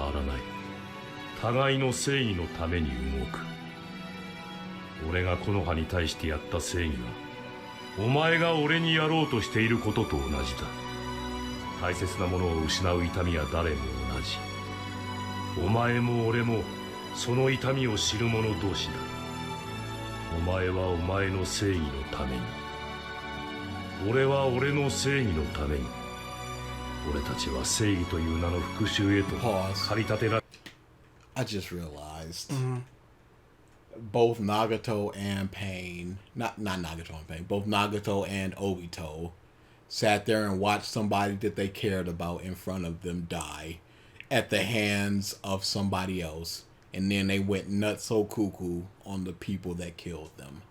変わらない。互いの正義のために動く。俺が木の葉に対してやった正義は、お前が俺にやろうとしていることと同じだ。大切なものを失う痛みは誰も同じ。お前も俺もその痛みを知る者同士だ。お前はお前の正義のために、俺は俺の正義のために。俺たちは正義という名の復讐へと駆り立てられ。I just realized both Nagato and Pain, not Nagato and Pain, both Nagato and Obito sat there and watched somebody that they cared about in front of them die at the hands of somebody else. And then they went nutso cuckoo on the people that killed them.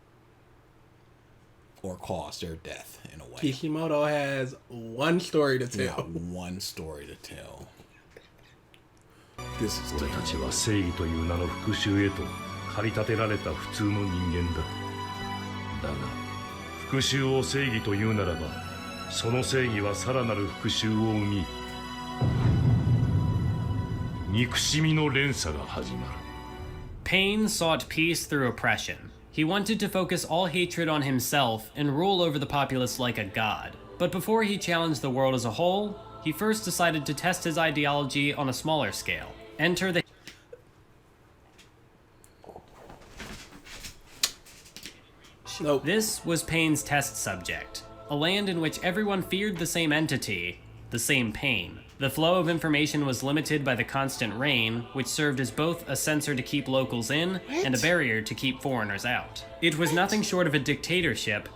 Or caused their death, in a way. Kishimoto has one story to tell. Yeah, one story to tell. This is 俺たちは正義という名の復讐へと駆り立てられた普通の人間だ。だが、復讐を正義というならば、その正義はさらなる復讐を生み、憎しみの連鎖が始まる。Pain sought peace through oppression. He wanted to focus all hatred on himself and rule over the populace like a god. But before he challenged the world as a whole, he first decided to test his ideology on a smaller scale. Enter the... Nope. This was Pain's test subject, a land in which everyone feared the same entity, the same pain. The flow of information was limited by the constant rain, which served as both a censor to keep locals in and a barrier to keep foreigners out. It was nothing short of a dictatorship,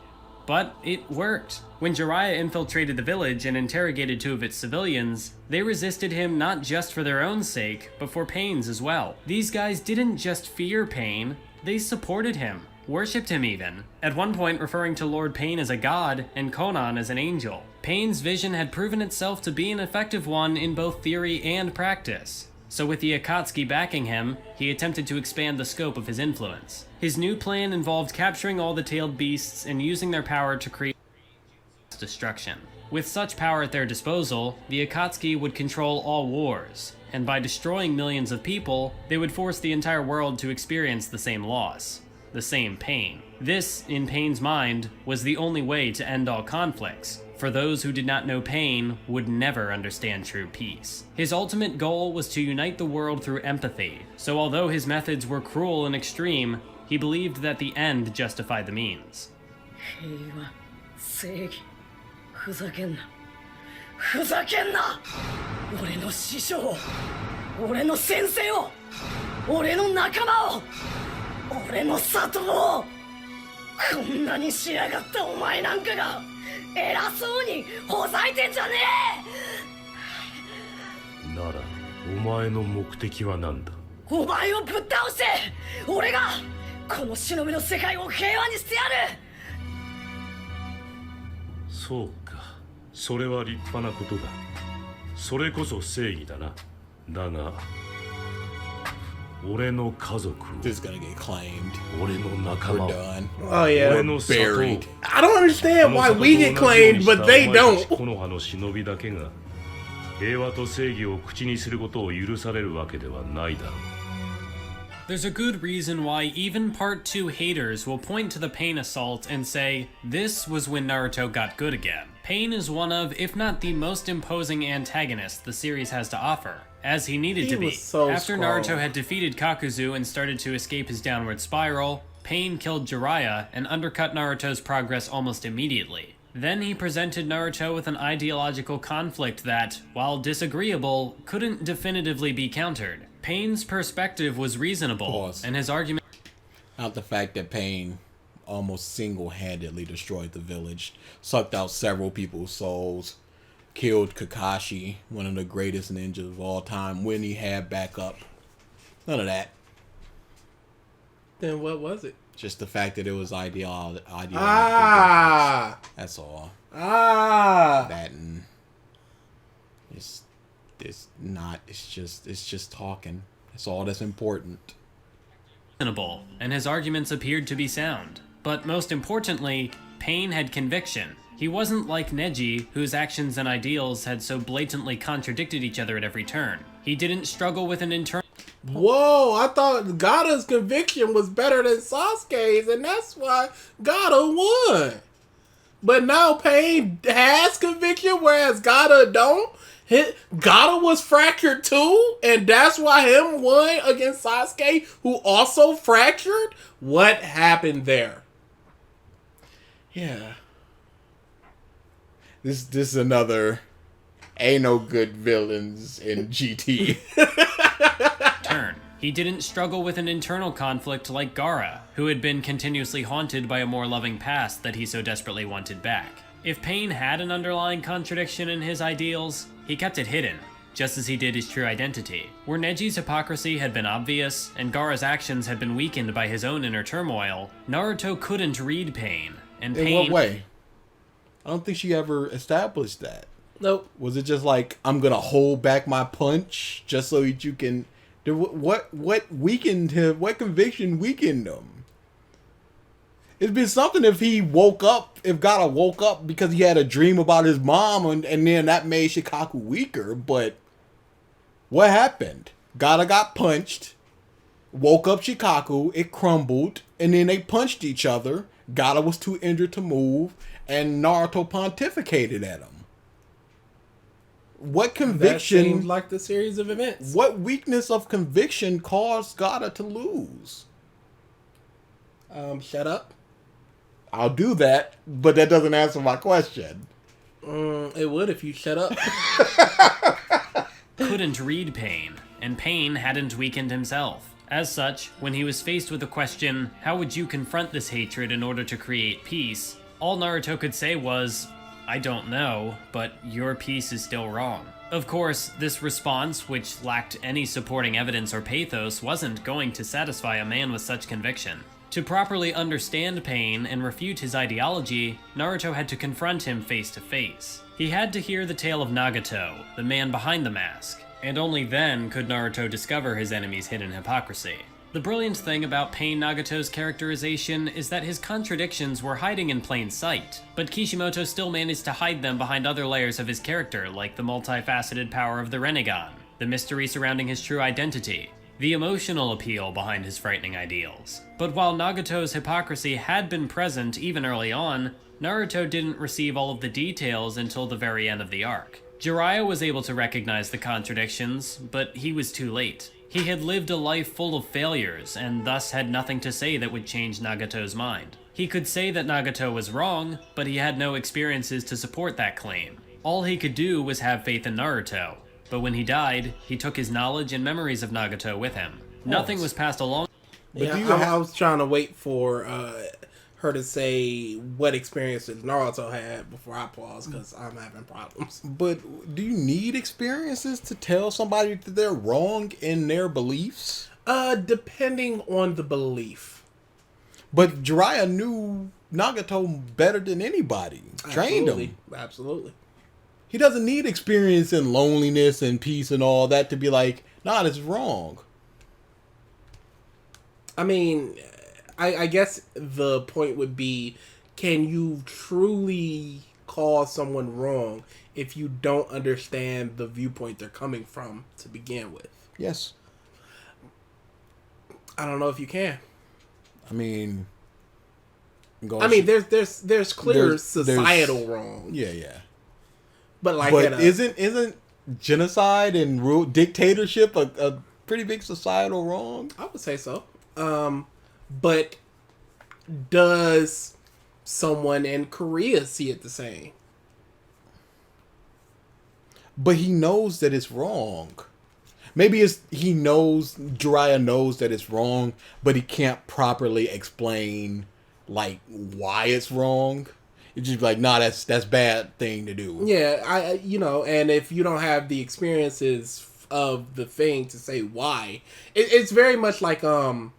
but it worked. When Jiraiya infiltrated the village and interrogated 2 of its civilians, they resisted him not just for their own sake, but for Pain's as well. These guys didn't just fear Pain, they supported him. Worshipped him even, at one point referring to Lord Pain as a god and Conan as an angel. Pain's vision had proven itself to be an effective one in both theory and practice. So with the Akatsuki backing him, he attempted to expand the scope of his influence. His new plan involved capturing all the tailed beasts and using their power to create destruction. With such power at their disposal, the Akatsuki would control all wars, and by destroying millions of people, they would force the entire world to experience the same loss. The same pain. This, in Pain's mind, was the only way to end all conflicts, for those who did not know Pain would never understand true peace. His ultimate goal was to unite the world through empathy, so although his methods were cruel and extreme, he believed that the end justified the means. ふざけんな。ふざけんな。俺の師匠、俺の先生を、俺の仲間を、俺の里を。こんなに仕上がったお前なんかが偉そうにほざいてんじゃねえ。ならお前の目的は何だ。お前をぶっ倒して俺がこの忍びの世界を平和にしてやる。そうか、それは立派なことだ。それこそ正義だな。だが俺の家族を、 This is gonna get claimed. 俺の仲間を、 Oh yeah. 俺の里を、 Buried. I don't understand why we get claimed, but they don't. 木の葉の忍びだけが平和と正義を口にすることを許されるわけではないだろう。 There's a good reason why even Part 2 haters will point to the Pain assault and say, this was when Naruto got good again. Pain is one of, if not the most imposing antagonist the series has to offer, as he needed to be. So After strong. Naruto had defeated Kakuzu and started to escape his downward spiral, Pain killed Jiraiya and undercut Naruto's progress almost immediately. Then he presented Naruto with an ideological conflict that, while disagreeable, couldn't definitively be countered. Pain's perspective was reasonable, Pause. and his argument... Not the fact that Pain almost single-handedly destroyed the village, sucked out several people's souls, killed Kakashi, one of the greatest ninjas of all time, when he had backup. None of that. Then what was it? Just the fact that it was ideological. Ah. That's all. Ah. That and it's just talking. That's all that's important. And his arguments appeared to be sound. But most importantly, Pain had conviction. He wasn't like Neji, whose actions and ideals had so blatantly contradicted each other at every turn. He didn't struggle with an internal... Whoa, I thought Gaara's conviction was better than Sasuke's, and that's why Gaara won. But now Pain has conviction, whereas Gaara don't. Gaara was fractured too, and that's why him won against Sasuke, who also fractured? What happened there? Yeah. This is another ain't no good villains in GT. turn. He didn't struggle with an internal conflict like Gaara, who had been continuously haunted by a more loving past that he so desperately wanted back. If Pain had an underlying contradiction in his ideals, he kept it hidden, just as he did his true identity. Where Neji's hypocrisy had been obvious, and Gaara's actions had been weakened by his own inner turmoil, Naruto couldn't read Pain, and Pain... In what way? I don't think she ever established that. Nope. Was it just like, I'm gonna hold back my punch just so that you can... What weakened him? What conviction weakened him? It'd been something if he woke up, if Gaara woke up because he had a dream about his mom and then that made Shikaku weaker, but what happened? Gaara got punched, woke up Shikaku, it crumbled, and then they punched each other. Gaara was too injured to move, and Naruto pontificated at him. What conviction... That seemed like the series of events. What weakness of conviction caused Gaara to lose? Shut up. I'll do that, but that doesn't answer my question. It would if you shut up. couldn't read Pain, and Pain hadn't weakened himself. As such, when he was faced with the question, how would you confront this hatred in order to create peace, all Naruto could say was, I don't know, but your piece is still wrong. Of course, this response, which lacked any supporting evidence or pathos, wasn't going to satisfy a man with such conviction. To properly understand Pain and refute his ideology, Naruto had to confront him face to face. He had to hear the tale of Nagato, the man behind the mask, and only then could Naruto discover his enemy's hidden hypocrisy. The brilliant thing about Pain Nagato's characterization is that his contradictions were hiding in plain sight, but Kishimoto still managed to hide them behind other layers of his character, like the multifaceted power of the Rinnegan, the mystery surrounding his true identity, the emotional appeal behind his frightening ideals. But while Nagato's hypocrisy had been present even early on, Naruto didn't receive all of the details until the very end of the arc. Jiraiya was able to recognize the contradictions, but he was too late. He had lived a life full of failures, and thus had nothing to say that would change Nagato's mind. He could say that Nagato was wrong, but he had no experiences to support that claim. All he could do was have faith in Naruto, but when he died, he took his knowledge and memories of Nagato with him. Nothing was passed along. But I was trying to wait for her to say what experiences Naruto had before I pause, because I'm having problems. But do you need experiences to tell somebody that they're wrong in their beliefs? Depending on the belief. But Jiraiya knew Nagato better than anybody. Trained him. Absolutely. He doesn't need experience in loneliness and peace and all that to be like, nah, this is wrong. I mean, I guess the point would be, can you truly call someone wrong if you don't understand the viewpoint they're coming from to begin with? Yes. I don't know if you can. I mean, there's clear societal wrong. Yeah. But isn't genocide and dictatorship a pretty big societal wrong? I would say so. But does someone in Korea see it the same? But he knows that it's wrong. Maybe Jiraiya knows that it's wrong, but he can't properly explain like why it's wrong. It's just like, nah, that's bad thing to do. Yeah, and if you don't have the experiences of the thing to say why, it's very much like porn.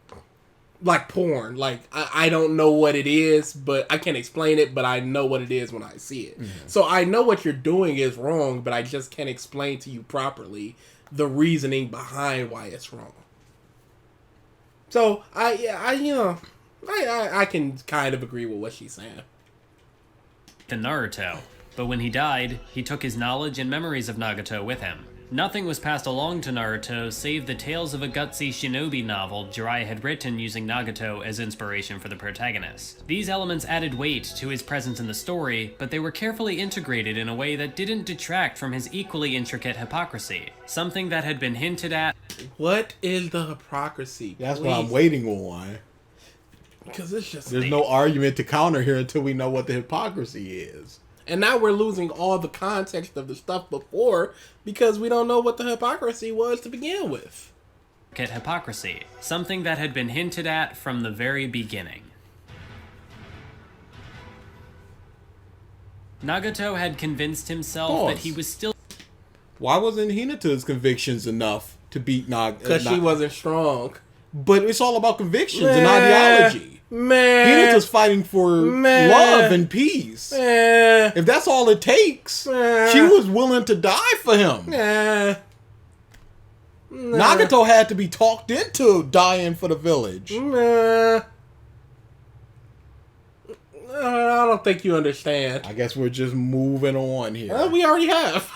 Like I don't know what it is, but I can't explain it, but I know what it is when I see it. Mm-hmm. So I know what you're doing is wrong, but I just can't explain to you properly the reasoning behind why it's wrong. So I can kind of agree with what she's saying. than Naruto. But when he died, he took his knowledge and memories of Nagato with him. Nothing was passed along to Naruto save the tales of a gutsy shinobi novel Jiraiya had written using Nagato as inspiration for the protagonist. These elements added weight to his presence in the story, but they were carefully integrated in a way that didn't detract from his equally intricate hypocrisy, something that had been hinted at. What is the hypocrisy? That's what I'm waiting on. Because it's just... There's no argument to counter here until we know what the hypocrisy is. And now we're losing all the context of the stuff before because we don't know what the hypocrisy was to begin with. Hypocrisy, something that had been hinted at from the very beginning. Nagato had convinced himself that he was still... Why wasn't Hinata's convictions enough to beat Nagato? Because she wasn't strong. But it's all about convictions and ideology. Man. Hinata's fighting for love and peace. If that's all it takes, she was willing to die for him. Nagato had to be talked into dying for the village. I don't think you understand. I guess we're just moving on here. We already have.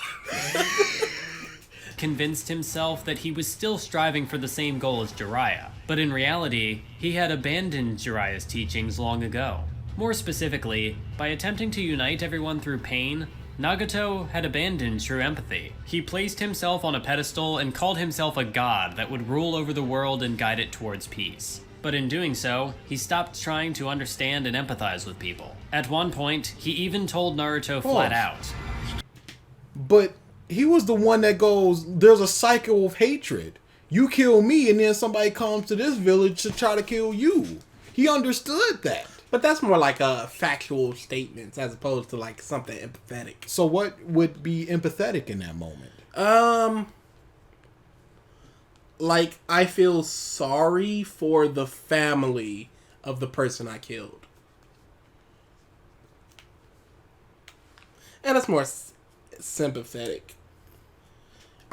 Convinced himself that he was still striving for the same goal as Jiraiya, but in reality, he had abandoned Jiraiya's teachings long ago. More specifically, by attempting to unite everyone through pain, Nagato had abandoned true empathy. He placed himself on a pedestal and called himself a god that would rule over the world and guide it towards peace. But in doing so, he stopped trying to understand and empathize with people. At one point, he even told Naruto flat out. But he was the one that goes, there's a cycle of hatred. You kill me and then somebody comes to this village to try to kill you. He understood that. But that's more like factual statements as opposed to like something empathetic. So what would be empathetic in that moment? Like I feel sorry for the family of the person I killed. And it's more sympathetic.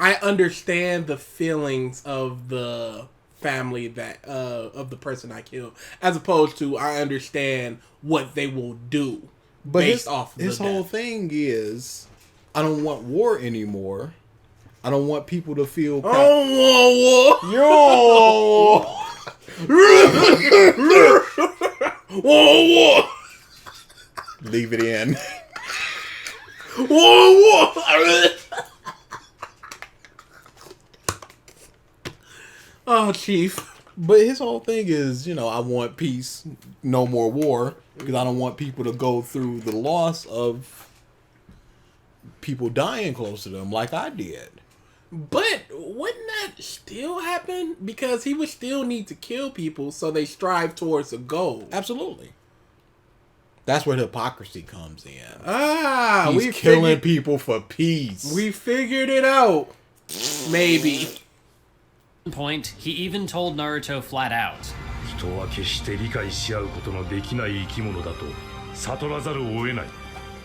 I understand the feelings of the family that of the person I killed, as opposed to I understand what they will do based off of his whole thing is, I don't want war anymore. I don't want people to feel. I don't want war. Leave it in. Oh, Chief. But his whole thing is, I want peace, no more war, because I don't want people to go through the loss of people dying close to them like I did. But wouldn't that still happen? Because he would still need to kill people so they strive towards a goal. Absolutely. That's where the hypocrisy comes in. He's killing people for peace. We figured it out. Maybe. At one point, he even told Naruto flat out. 人は決して理解し合うことのできない生き物だと悟らざるを得ない。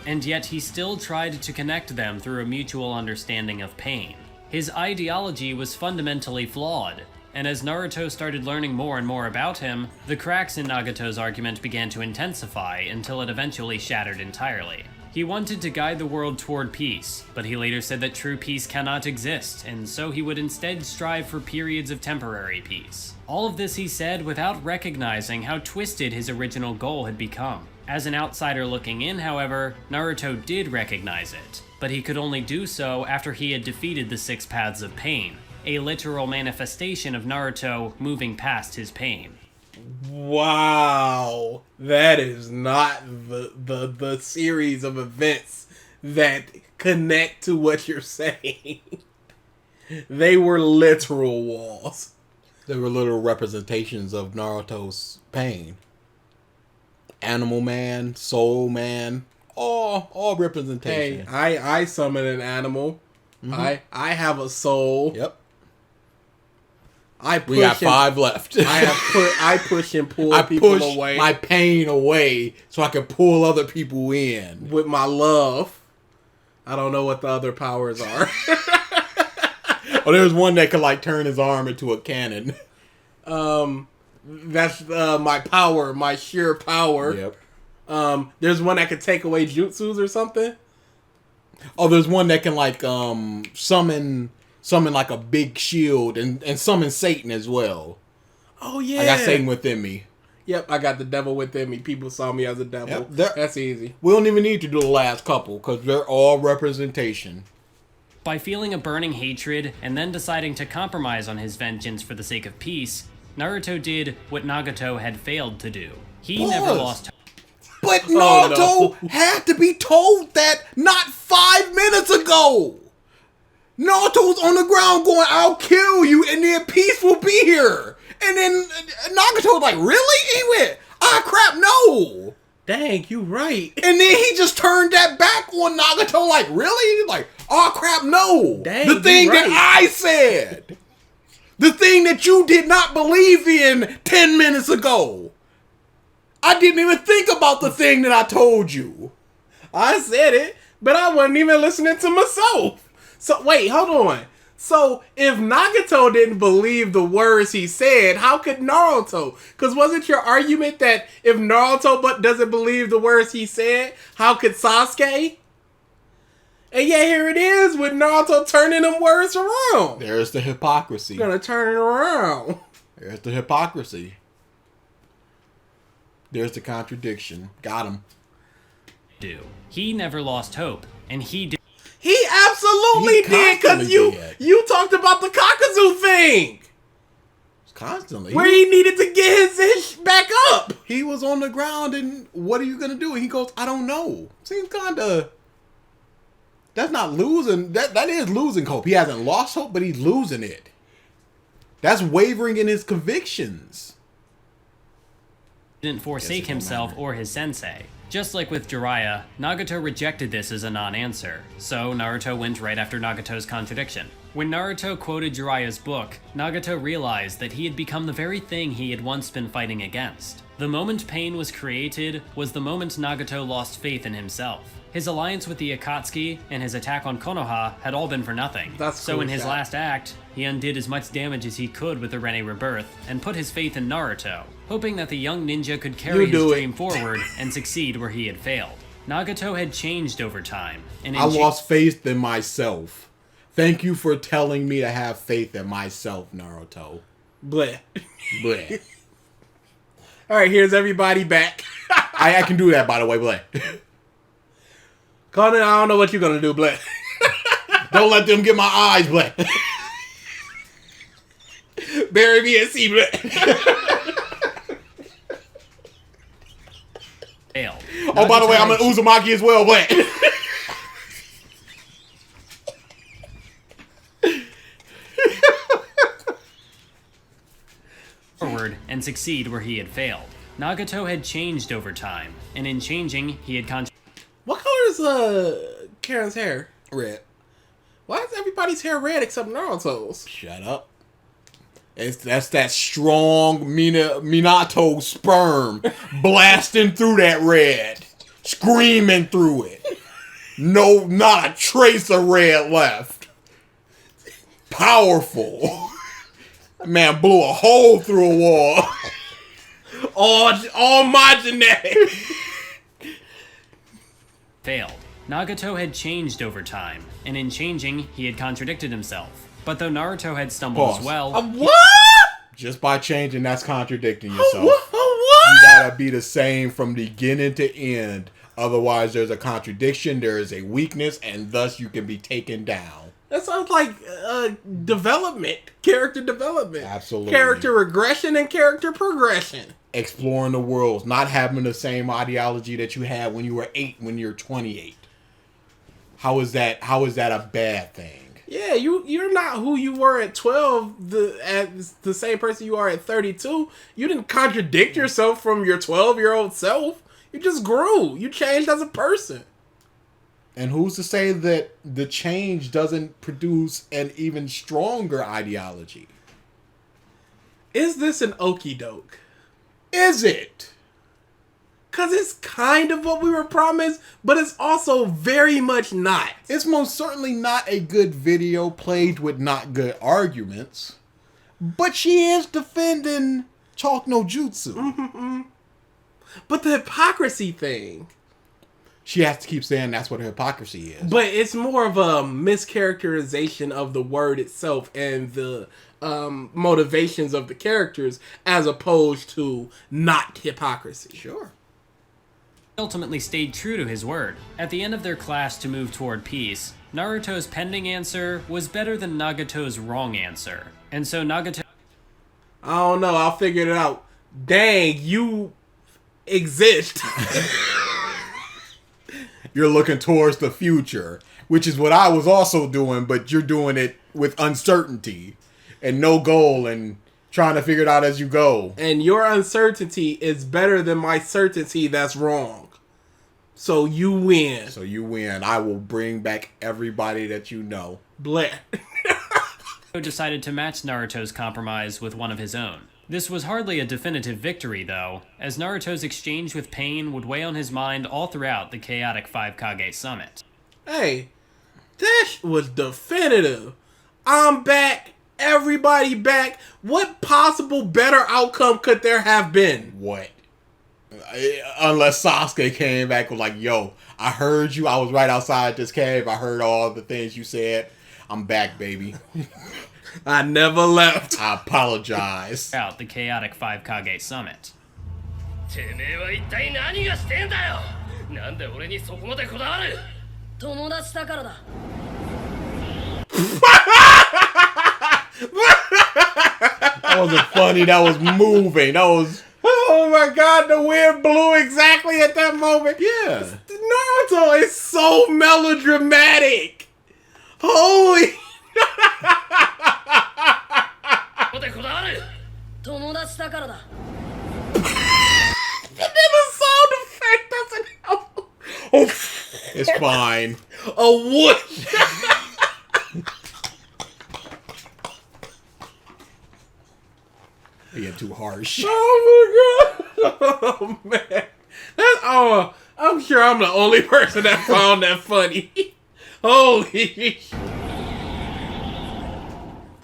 And yet he still tried to connect them through a mutual understanding of pain. His ideology was fundamentally flawed, and as Naruto started learning more and more about him, the cracks in Nagato's argument began to intensify until it eventually shattered entirely. He wanted to guide the world toward peace, but he later said that true peace cannot exist, and so he would instead strive for periods of temporary peace. All of this he said without recognizing how twisted his original goal had become. As an outsider looking in, however, Naruto did recognize it, but he could only do so after he had defeated the 6 Paths of Pain, a literal manifestation of Naruto moving past his pain. Wow, that is not the series of events that connect to what you're saying. They were literal walls. They were literal representations of Naruto's pain. Animal Man, Soul Man, all representation. Hey, I summon an animal. Mm-hmm. I have a soul. Yep. We got 5 left. I push and pull people away. My pain away so I can pull other people in. With my love. I don't know what the other powers are. There's one that could turn his arm into a cannon. That's my power, my sheer power. Yep. There's one that can take away jutsus or something. Oh, there's one that can like summon like a big shield and summon Satan as well. Oh yeah, I got Satan within me. Yep, I got the devil within me. People saw me as a devil. Yep, that's easy. We don't even need to do the last couple because they're all representation. By feeling a burning hatred and then deciding to compromise on his vengeance for the sake of peace, Naruto did what Nagato had failed to do. He never lost hope. But Naruto had to be told that not 5 minutes ago. Naruto's on the ground going, I'll kill you and then peace will be here. And then Nagato's like, really? He went, ah, crap, no. Dang, you right. And then he just turned that back on Nagato like, really? He's like, oh, crap, no. Dang, the thing right. that I said. The thing that you did not believe in 10 minutes ago. I didn't even think about the thing that I told you. I said it, but I wasn't even listening to myself. So, wait, hold on. So, if Nagato didn't believe the words he said, how could Naruto? Because wasn't your argument that if Naruto doesn't believe the words he said, how could Sasuke? And yeah, here it is with Naruto turning them words around. There's the hypocrisy. Gonna turn it around. There's the hypocrisy. There's the contradiction. Got him. He never lost hope, and he did. He absolutely did, because you talked about the Kakazu thing. Constantly. Where he needed to get his ish back up. He was on the ground, and what are you going to do? And he goes, I don't know. Seems kind of... That's not losing. That is losing hope. He hasn't lost hope, but he's losing it. That's wavering in his convictions. Didn't forsake himself or his sensei. Just like with Jiraiya, Nagato rejected this as a non-answer, so Naruto went right after Nagato's contradiction. When Naruto quoted Jiraiya's book, Nagato realized that he had become the very thing he had once been fighting against. The moment pain was created was the moment Nagato lost faith in himself. His alliance with the Akatsuki and his attack on Konoha had all been for nothing. So in his last act, he undid as much damage as he could with the Rene Rebirth and put his faith in Naruto, hoping that the young ninja could carry his dream forward and succeed where he had failed. Nagato had changed over time. And I lost faith in myself. Thank you for telling me to have faith in myself, Naruto. Bleh. Bleh. All right, here's everybody back. I can do that, by the way, Bleh. Conan, I don't know what you're going to do, Bleh. Don't let them get my eyes, Bleh. Bury me at sea, Bleh. Oh, by the way, I'm an Uzumaki as well, Bleh. Forward and succeed where he had failed. Nagato had changed over time, and in changing, he had What color is Karen's hair? Red. Why is everybody's hair red except Naruto's? Shut up. That's that strong Minato sperm blasting through that red, screaming through it. No, not a trace of red left. Powerful. Man blew a hole through a wall. all my genetics. failed. Nagato had changed over time, and in changing, he had contradicted himself. But though Naruto had stumbled as well... What? Just by changing, that's contradicting yourself. What? You gotta be the same from beginning to end. Otherwise, there's a contradiction, there is a weakness, and thus you can be taken down. That sounds like development. Character development. Absolutely. Character regression and character progression. Exploring the worlds, not having the same ideology that you had when you were 8, when you're 28. How is that a bad thing? Yeah, you're not who you were at 12, the same person you are at 32. You didn't contradict yourself from your 12-year-old self. You just grew. You changed as a person. And who's to say that the change doesn't produce an even stronger ideology? Is this an okie doke? Is it? Because it's kind of what we were promised, but it's also very much not. It's most certainly not a good video played with not good arguments. But she is defending Chalk no Jutsu. But the hypocrisy thing. She has to keep saying that's what hypocrisy is. But it's more of a mischaracterization of the word itself and the motivations of the characters as opposed to not hypocrisy. Sure. He ultimately stayed true to his word. At the end of their clash to move toward peace, Naruto's pending answer was better than Nagato's wrong answer. And so Nagato... I don't know. I'll figure it out. Dang, you exist. You're looking towards the future, which is what I was also doing, but you're doing it with uncertainty and no goal and trying to figure it out as you go. And your uncertainty is better than my certainty that's wrong. So you win. So you win. I will bring back everybody that you know. Blair. decided to match Naruto's compromise with one of his own. This was hardly a definitive victory, though, as Naruto's exchange with Pain would weigh on his mind all throughout the chaotic 5 Kage summit. Hey, that was definitive. I'm back. Everybody back. What possible better outcome could there have been? What? Unless Sasuke came back and was like, yo, I heard you. I was right outside this cave. I heard all the things you said. I'm back, baby. I never left. I apologize. Out the chaotic 5 Kage summit. てめえは一体何がしてんだよ。なんで俺にそこまでこだわる。友達だからだ。That wasn't funny. That was moving. That was... Oh my god, the wind blew exactly at that moment. Yeah. Naruto is so melodramatic. Holy... こだわる。友達だからだ。And then the sound effect doesn't help. Oh, It's fine. a whoosh. You're too harsh. Oh my god. Oh man. I'm sure I'm the only person that found that funny. Holy.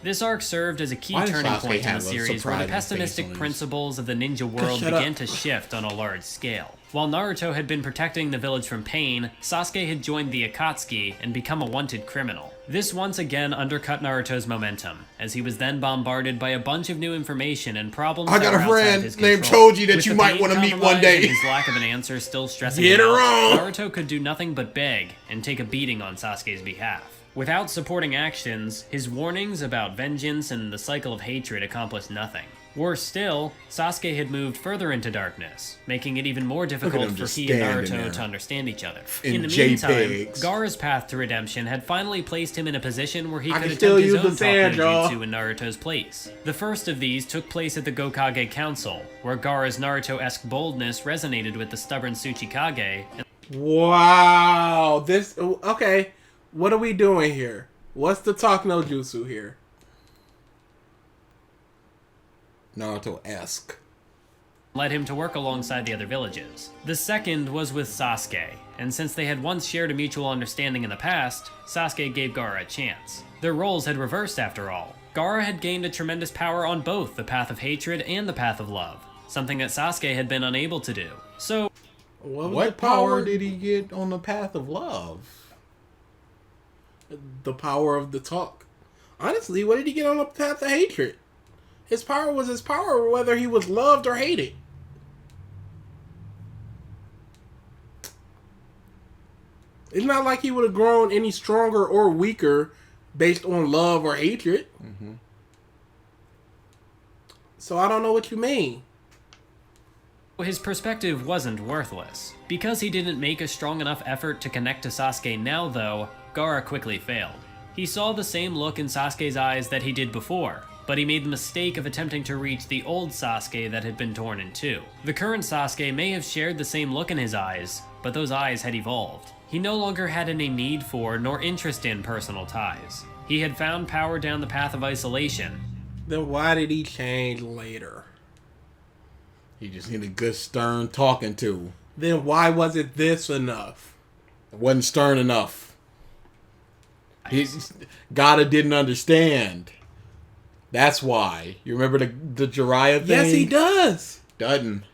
This arc served as a key Why does turning Sasuke point in the have a series where the surprising face pessimistic on his- principles of the ninja world shut began up. to shift on a large scale. While Naruto had been protecting the village from Pain, Sasuke had joined the Akatsuki and become a wanted criminal. This once again undercut Naruto's momentum, as he was then bombarded by a bunch of new information and problems I that got were a outside of friend his named control. Choji that With you the might Pain wanna meet one compromise day. and his lack of an answer still stressing Get him her out, on. Naruto could do nothing but beg and take a beating on Sasuke's behalf. Without supporting actions, his warnings about vengeance and the cycle of hatred accomplished nothing. Worse still, Sasuke had moved further into darkness, making it even more difficult him for just he and standing Naruto there. to understand each other. In In the meantime, JPEGs. Gaara's path to redemption had finally placed him in a position where he I could can still attempt his use the own sand, Talk no y'all. Jutsu in Naruto's place. The first of these took place at the Gokage Council, where Gaara's Naruto-esque boldness resonated with the stubborn Tsuchikage, and Wow. This... Okay. What are we doing here? What's the talk no jutsu here? Naruto-esque. led him to work alongside the other villages. The second was with Sasuke, and since they had once shared a mutual understanding in the past, Sasuke gave Gaara a chance. Their roles had reversed after all. Gaara had gained a tremendous power on both the path of hatred and the path of love, something that Sasuke had been unable to do. So, What power did he get on the path of love? The power of the talk. Honestly, what did he get on the path of hatred? His power was his power, whether he was loved or hated. It's not like he would have grown any stronger or weaker based on love or hatred. Mm-hmm. So I don't know what you mean. his perspective wasn't worthless. Because he didn't make a strong enough effort to connect to Sasuke now, though, Gaara quickly failed. He saw the same look in Sasuke's eyes that he did before, but he made the mistake of attempting to reach the old Sasuke that had been torn in two. The current Sasuke may have shared the same look in his eyes, but those eyes had evolved. He no longer had any need for nor interest in personal ties. He had found power down the path of isolation. Then why did he change later? He just needed a good stern talking to. Then why wasn't this enough? It wasn't stern enough. Gaara didn't understand. That's why. You remember the Jiraiya thing? Yes, he does. Doesn't.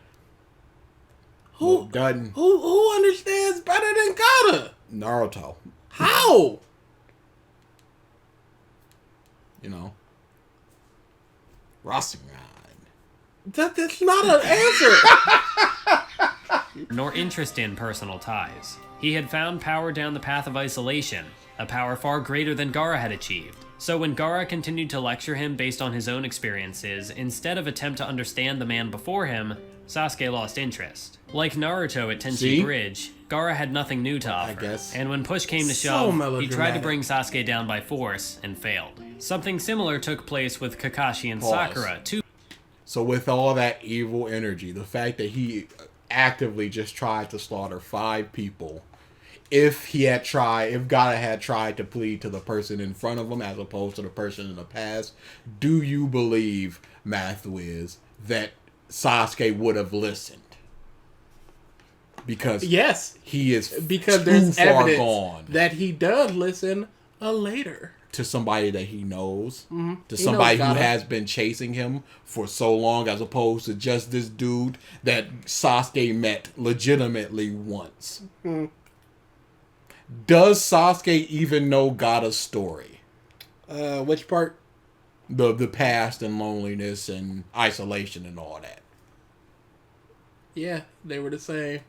Who doesn't? Who understands better than Gaara? Naruto. How? You know. Rasengan. That's not an answer. Nor interest in personal ties. He had found power down the path of isolation, a power far greater than Gaara had achieved. So when Gaara continued to lecture him based on his own experiences, instead of attempt to understand the man before him, Sasuke lost interest. Like Naruto at Tenchi Bridge, Gaara had nothing new to offer. guess. And when push came to So shove, he melodramatic. tried to bring Sasuke down by force and failed. Something similar took place with Kakashi and Pause. Sakura, two So with all that evil energy, the fact that he actively just tried to slaughter 5 people, if Gaara had tried to plead to the person in front of him as opposed to the person in the past, do you believe, Mathwiz, that Sasuke would have listened? Because Yes, he is because too there's far evidence gone that he does listen later. to somebody that he knows, to He somebody knows who Gaara. has been chasing him for so long, as opposed to just this dude that Sasuke met legitimately once. Does Sasuke even know Gaara's story? Which part? The past and loneliness and isolation and all that. Yeah, they were the same.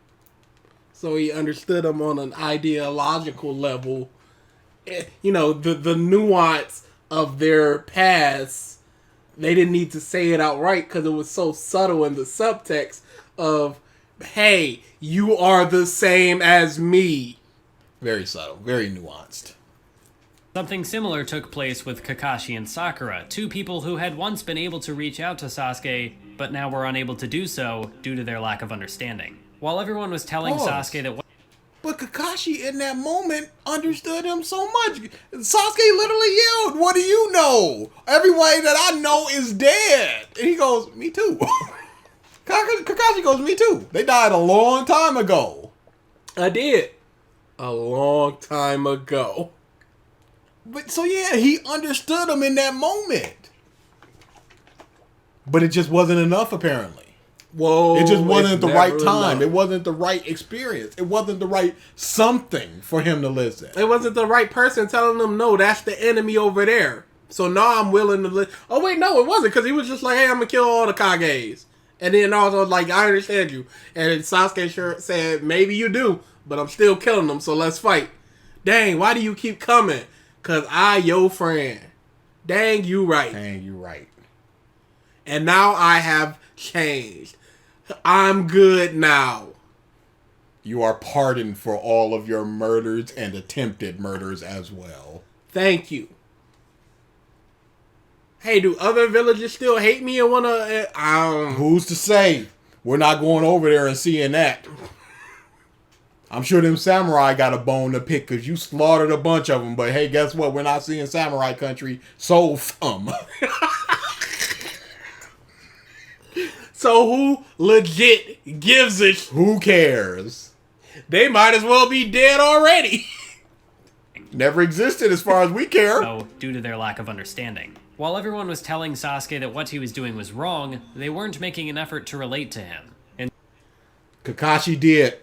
So he understood them on an ideological level. You know, the nuance of their past, they didn't need to say it outright because it was so subtle in the subtext of, hey, you are the same as me. Very subtle, very nuanced. Something similar took place with Kakashi and Sakura, two people who had once been able to reach out to Sasuke, but now were unable to do so due to their lack of understanding. While everyone was telling Pause. Sasuke that But Kakashi in that moment understood him so much. Sasuke literally yelled, "What do you know? Everybody that I know is dead." And he goes, "Me too." Kakashi goes, "Me too. They died a long time ago." I did. A long time ago. But so yeah, he understood him in that moment. But it just wasn't enough, apparently. Whoa. It just wasn't it's the right never time. enough. It wasn't the right experience. It wasn't the right something for him to listen. It wasn't the right person telling them, no, that's the enemy over there. So now I'm willing to listen. Oh, wait, no, it wasn't. Because he was just like, hey, I'm going to kill all the Kages. And then also, like, I understand you. And Sasuke sure said, maybe you do, but I'm still killing them, so let's fight. Dang, why do you keep coming? Because I your friend. Dang, you right. Dang, you right. And now I have changed. I'm good now. You are pardoned for all of your murders and attempted murders as well. Thank you. Hey, do other villagers still hate me and want to... Who's to say? We're not going over there and seeing that. I'm sure them samurai got a bone to pick because you slaughtered a bunch of them. But hey, guess what? We're not seeing samurai country. So, So who legit gives a who cares? They might as well be dead already. Never existed as far as we care. so, due to their lack of understanding. While everyone was telling Sasuke that what he was doing was wrong, they weren't making an effort to relate to him. And Kakashi did.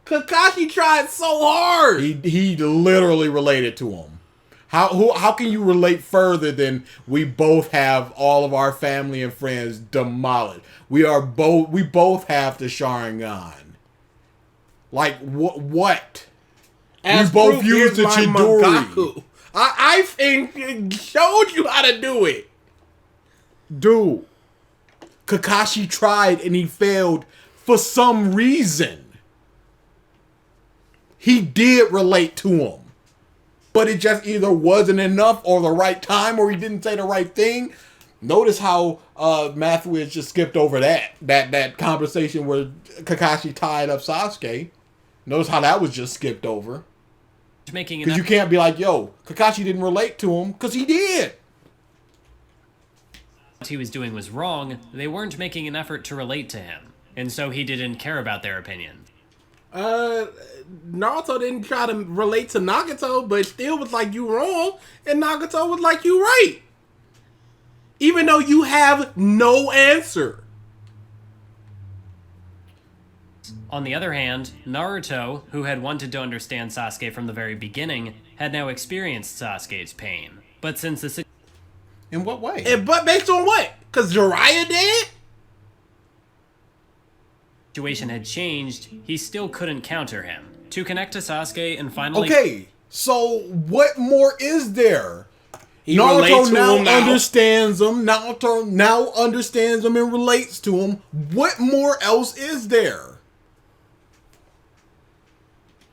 Kakashi tried so hard. He literally related to him. How can you relate further than we both have all of our family and friends demolished? We both have the Sharingan. Like what? As we both proof, used the here's my Chidori. Mangaku. I showed you how to do it. Dude, Kakashi tried and he failed for some reason. He did relate to him. But it just either wasn't enough or the right time or he didn't say the right thing. Notice how Mathwiz just skipped over that conversation where Kakashi tied up Sasuke. Notice how that was just skipped over. making an Because you can't be like, yo, Kakashi didn't relate to him, because he did. what he was doing was wrong, they weren't making an effort to relate to him. And so he didn't care about their opinion. Naruto didn't try to relate to Nagato, but still was like, you wrong. And Nagato was like, you right. Even though you have no answer. that. On the other hand, Naruto, who had wanted to understand Sasuke from the very beginning, had now experienced Sasuke's pain. But since the In what way? But based on what? Because Jiraiya did? situation had changed, he still couldn't counter him. To connect to Sasuke and finally... Okay, so what more is there? He relates Naruto to now him now. understands him. Naruto now understands him and relates to him. What more else is there?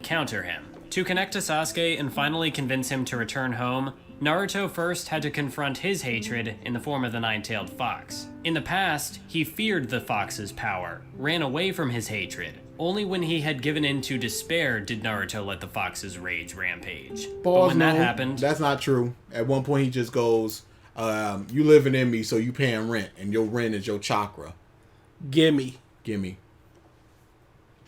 counter him. To connect to Sasuke and finally convince him to return home, Naruto first had to confront his hatred in the form of the nine-tailed fox. In the past, he feared the fox's power, ran away from his hatred. Only when he had given in to despair did Naruto let the fox's rage rampage. But when that happened... That's not true. At one point he just goes, you living in me, so you paying rent, and your rent is your chakra. Gimme.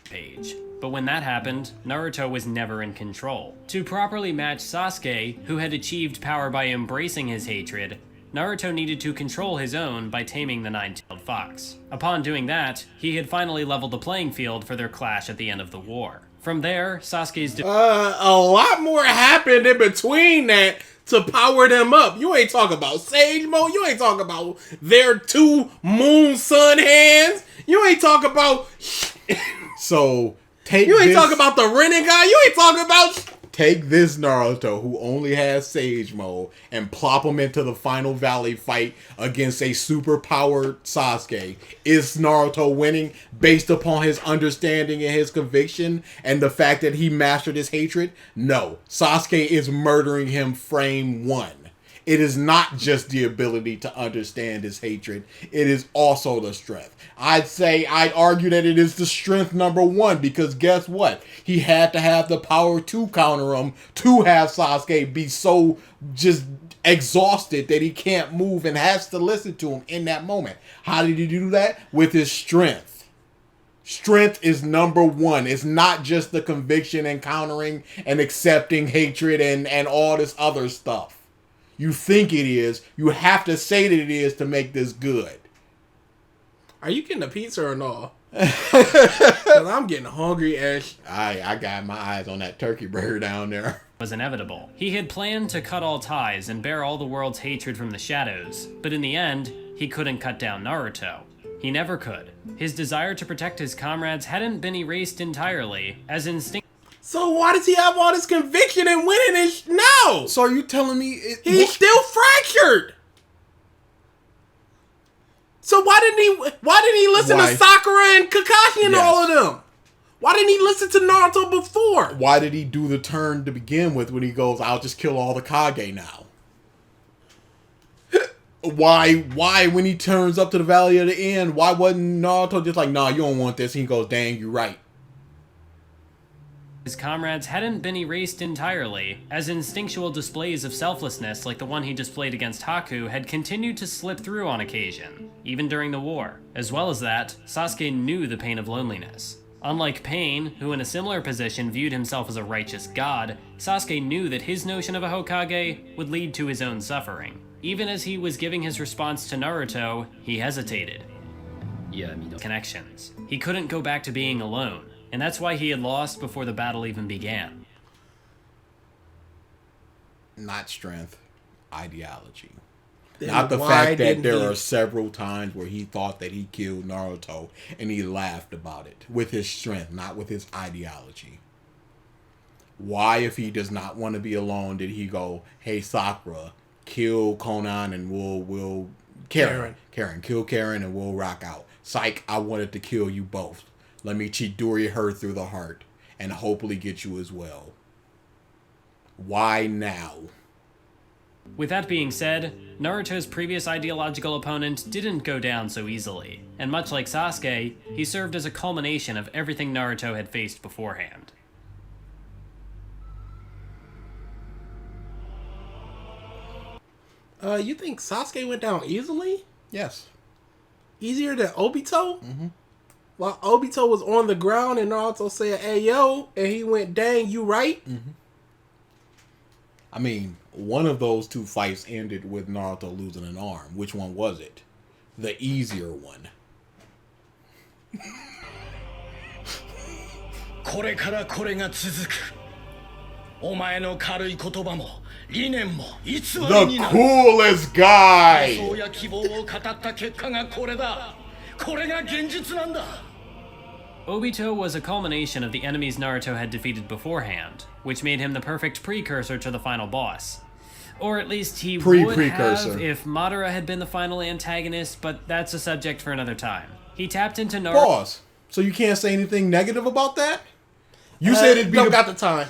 page. But when that happened, Naruto was never in control. To properly match Sasuke, who had achieved power by embracing his hatred, Naruto needed to control his own by taming the nine-tailed fox. Upon doing that, he had finally leveled the playing field for their clash at the end of the war. From there, Sasuke's... A lot more happened in between that to power them up. You ain't talking about Sage Mode. You ain't talking about their two moon sun hands. You ain't talking about... So... You ain't talking about the Rinnegan. You ain't talking about... Take this Naruto, who only has Sage Mode, and plop him into the Final Valley fight against a super-powered Sasuke. Is Naruto winning based upon his understanding and his conviction and the fact that he mastered his hatred? No. Sasuke is murdering him frame one. It is not just the ability to understand his hatred. It is also the strength. I'd argue that it is the strength number one, because guess what? He had to have the power to counter him, to have Sasuke be so just exhausted that he can't move and has to listen to him in that moment. How did he do that? With his strength. Strength is number one. It's not just the conviction and countering and accepting hatred and all this other stuff. You think it is. You have to say that it is to make this good. Are you getting a pizza or no? Because I'm getting hungry as... I got my eyes on that turkey burger down there. was inevitable. He had planned to cut all ties and bear all the world's hatred from the shadows, but in the end, he couldn't cut down Naruto. He never could. His desire to protect his comrades hadn't been erased entirely, as instinct... So why does he have all this conviction and winning now? So are you telling me... He's still fractured. So why didn't he listen to Sakura and Kakashi and all of them? Why didn't he listen to Naruto before? Why did he do the turn to begin with when he goes, I'll just kill all the Kage now? Why when he turns up to the Valley of the End, why wasn't Naruto just like, nah, you don't want this? And he goes, dang, you're right. His comrades hadn't been erased entirely, as instinctual displays of selflessness like the one he displayed against Haku had continued to slip through on occasion, even during the war. As well as that, Sasuke knew the pain of loneliness. Unlike Pain, who in a similar position viewed himself as a righteous god, Sasuke knew that his notion of a Hokage would lead to his own suffering. Even as he was giving his response to Naruto, he hesitated. Connections. He couldn't go back to being alone, and that's why he had lost before the battle even began. Not strength, ideology. Then not the why fact that didn't there he- are several times where he thought that he killed Naruto and he laughed about it with his strength, not with his ideology. Why, if he does not want to be alone, did he go, hey Sakura, kill Conan and we'll Karen, kill Karen and we'll rock out. Psych, I wanted to kill you both. Let me Chidori her through the heart and hopefully get you as well. Why now? With that being said, Naruto's previous ideological opponent didn't go down so easily, and much like Sasuke, he served as a culmination of everything Naruto had faced beforehand. You think Sasuke went down easily? Yes. Easier than Obito? Mm-hmm. While Obito was on the ground and Naruto said, hey, yo, and he went, dang, you right? Mm-hmm. I mean, one of those two fights ended with Naruto losing an arm. Which one was it? The easier one. これからこれが続く。お前の軽い言葉も理念も偽り The になる。 coolest guy. そうや希望を語った結果がこれだ。これが現実なんだ。 Obito was a culmination of the enemies Naruto had defeated beforehand, which made him the perfect precursor to the final boss. Or at least he would have if Madara had been the final antagonist, but that's a subject for another time. He tapped into Naruto... Pause. So you can't say anything negative about that? You said it'd be... Don't got the time.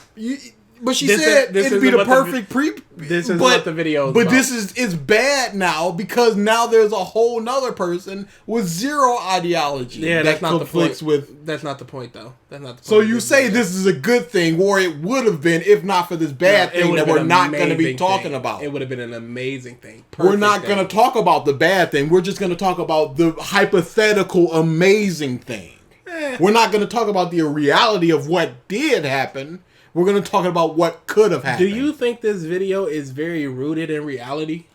But she said it'd be the perfect This is what the video is But about. this is it's bad now because now there's a whole nother person with zero ideology that conflicts with. That's not the point, though. That's not the point. So you say this is a good thing, or it would have been if not for this bad thing that we're not going to be talking about. It would have been an amazing thing. We're not going to talk about the bad thing. We're just going to talk about the hypothetical amazing thing. We're not going to talk about the reality of what did happen. We're going to talk about what could have happened. Do you think this video is very rooted in reality?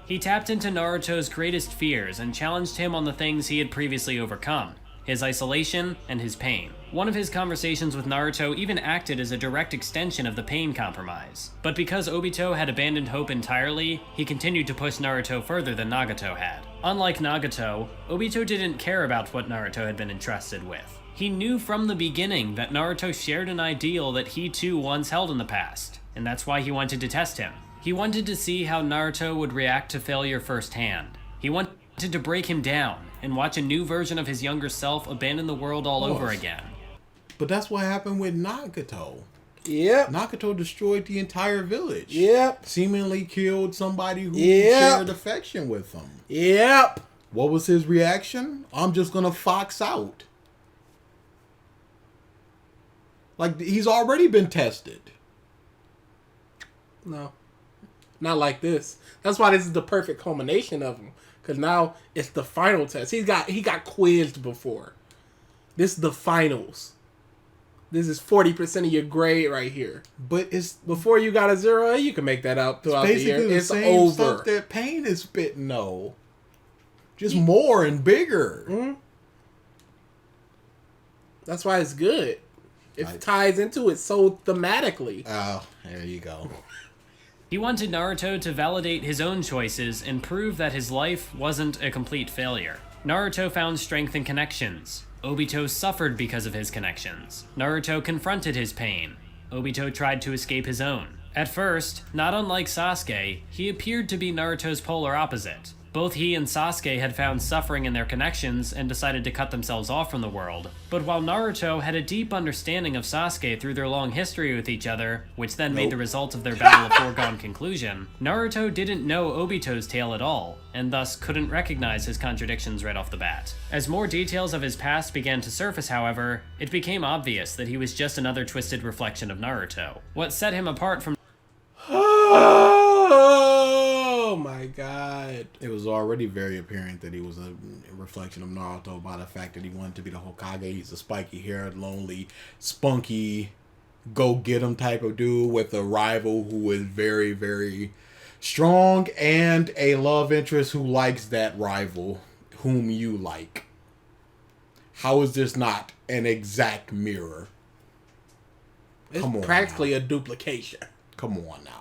He tapped into Naruto's greatest fears and challenged him on the things he had previously overcome, his isolation and his pain. One of his conversations with Naruto even acted as a direct extension of the pain compromise. But because Obito had abandoned hope entirely, he continued to push Naruto further than Nagato had. Unlike Nagato, Obito didn't care about what Naruto had been entrusted with. He knew from the beginning that Naruto shared an ideal that he too once held in the past, and that's why he wanted to test him. He wanted to see how Naruto would react to failure firsthand. He wanted to break him down and watch a new version of his younger self abandon the world all over again. But that's what happened with Nagato. Yep. Nagato destroyed the entire village. Yep. Seemingly killed somebody who shared affection with him. Yep. What was his reaction? I'm just gonna fox out. Like, he's already been tested. No. Not like this. That's why this is the perfect culmination of him. Because now it's the final test. He got quizzed before. This is the finals. This is 40% of your grade right here. But it's before you got a 0, you can make that up throughout the year. basically the same over. stuff that Pain is spitting, though. Just more and bigger. Mm-hmm. That's why it's good. It ties into it so thematically. Oh, there you go. He wanted Naruto to validate his own choices and prove that his life wasn't a complete failure. Naruto found strength in connections. Obito suffered because of his connections. Naruto confronted his pain. Obito tried to escape his own. At first, not unlike Sasuke, he appeared to be Naruto's polar opposite. Both he and Sasuke had found suffering in their connections and decided to cut themselves off from the world. But while Naruto had a deep understanding of Sasuke through their long history with each other, which then made the result of their battle a foregone conclusion, Naruto didn't know Obito's tale at all, and thus couldn't recognize his contradictions right off the bat. As more details of his past began to surface, however, it became obvious that he was just another twisted reflection of Naruto. What set him apart from Oh my god. It was already very apparent that he was a reflection of Naruto by the fact that he wanted to be the Hokage. He's a spiky-haired, lonely, spunky, go-get-him type of dude with a rival who is very, very strong and a love interest who likes that rival whom you like. How is this not an exact mirror? It's practically a duplication. Come on now.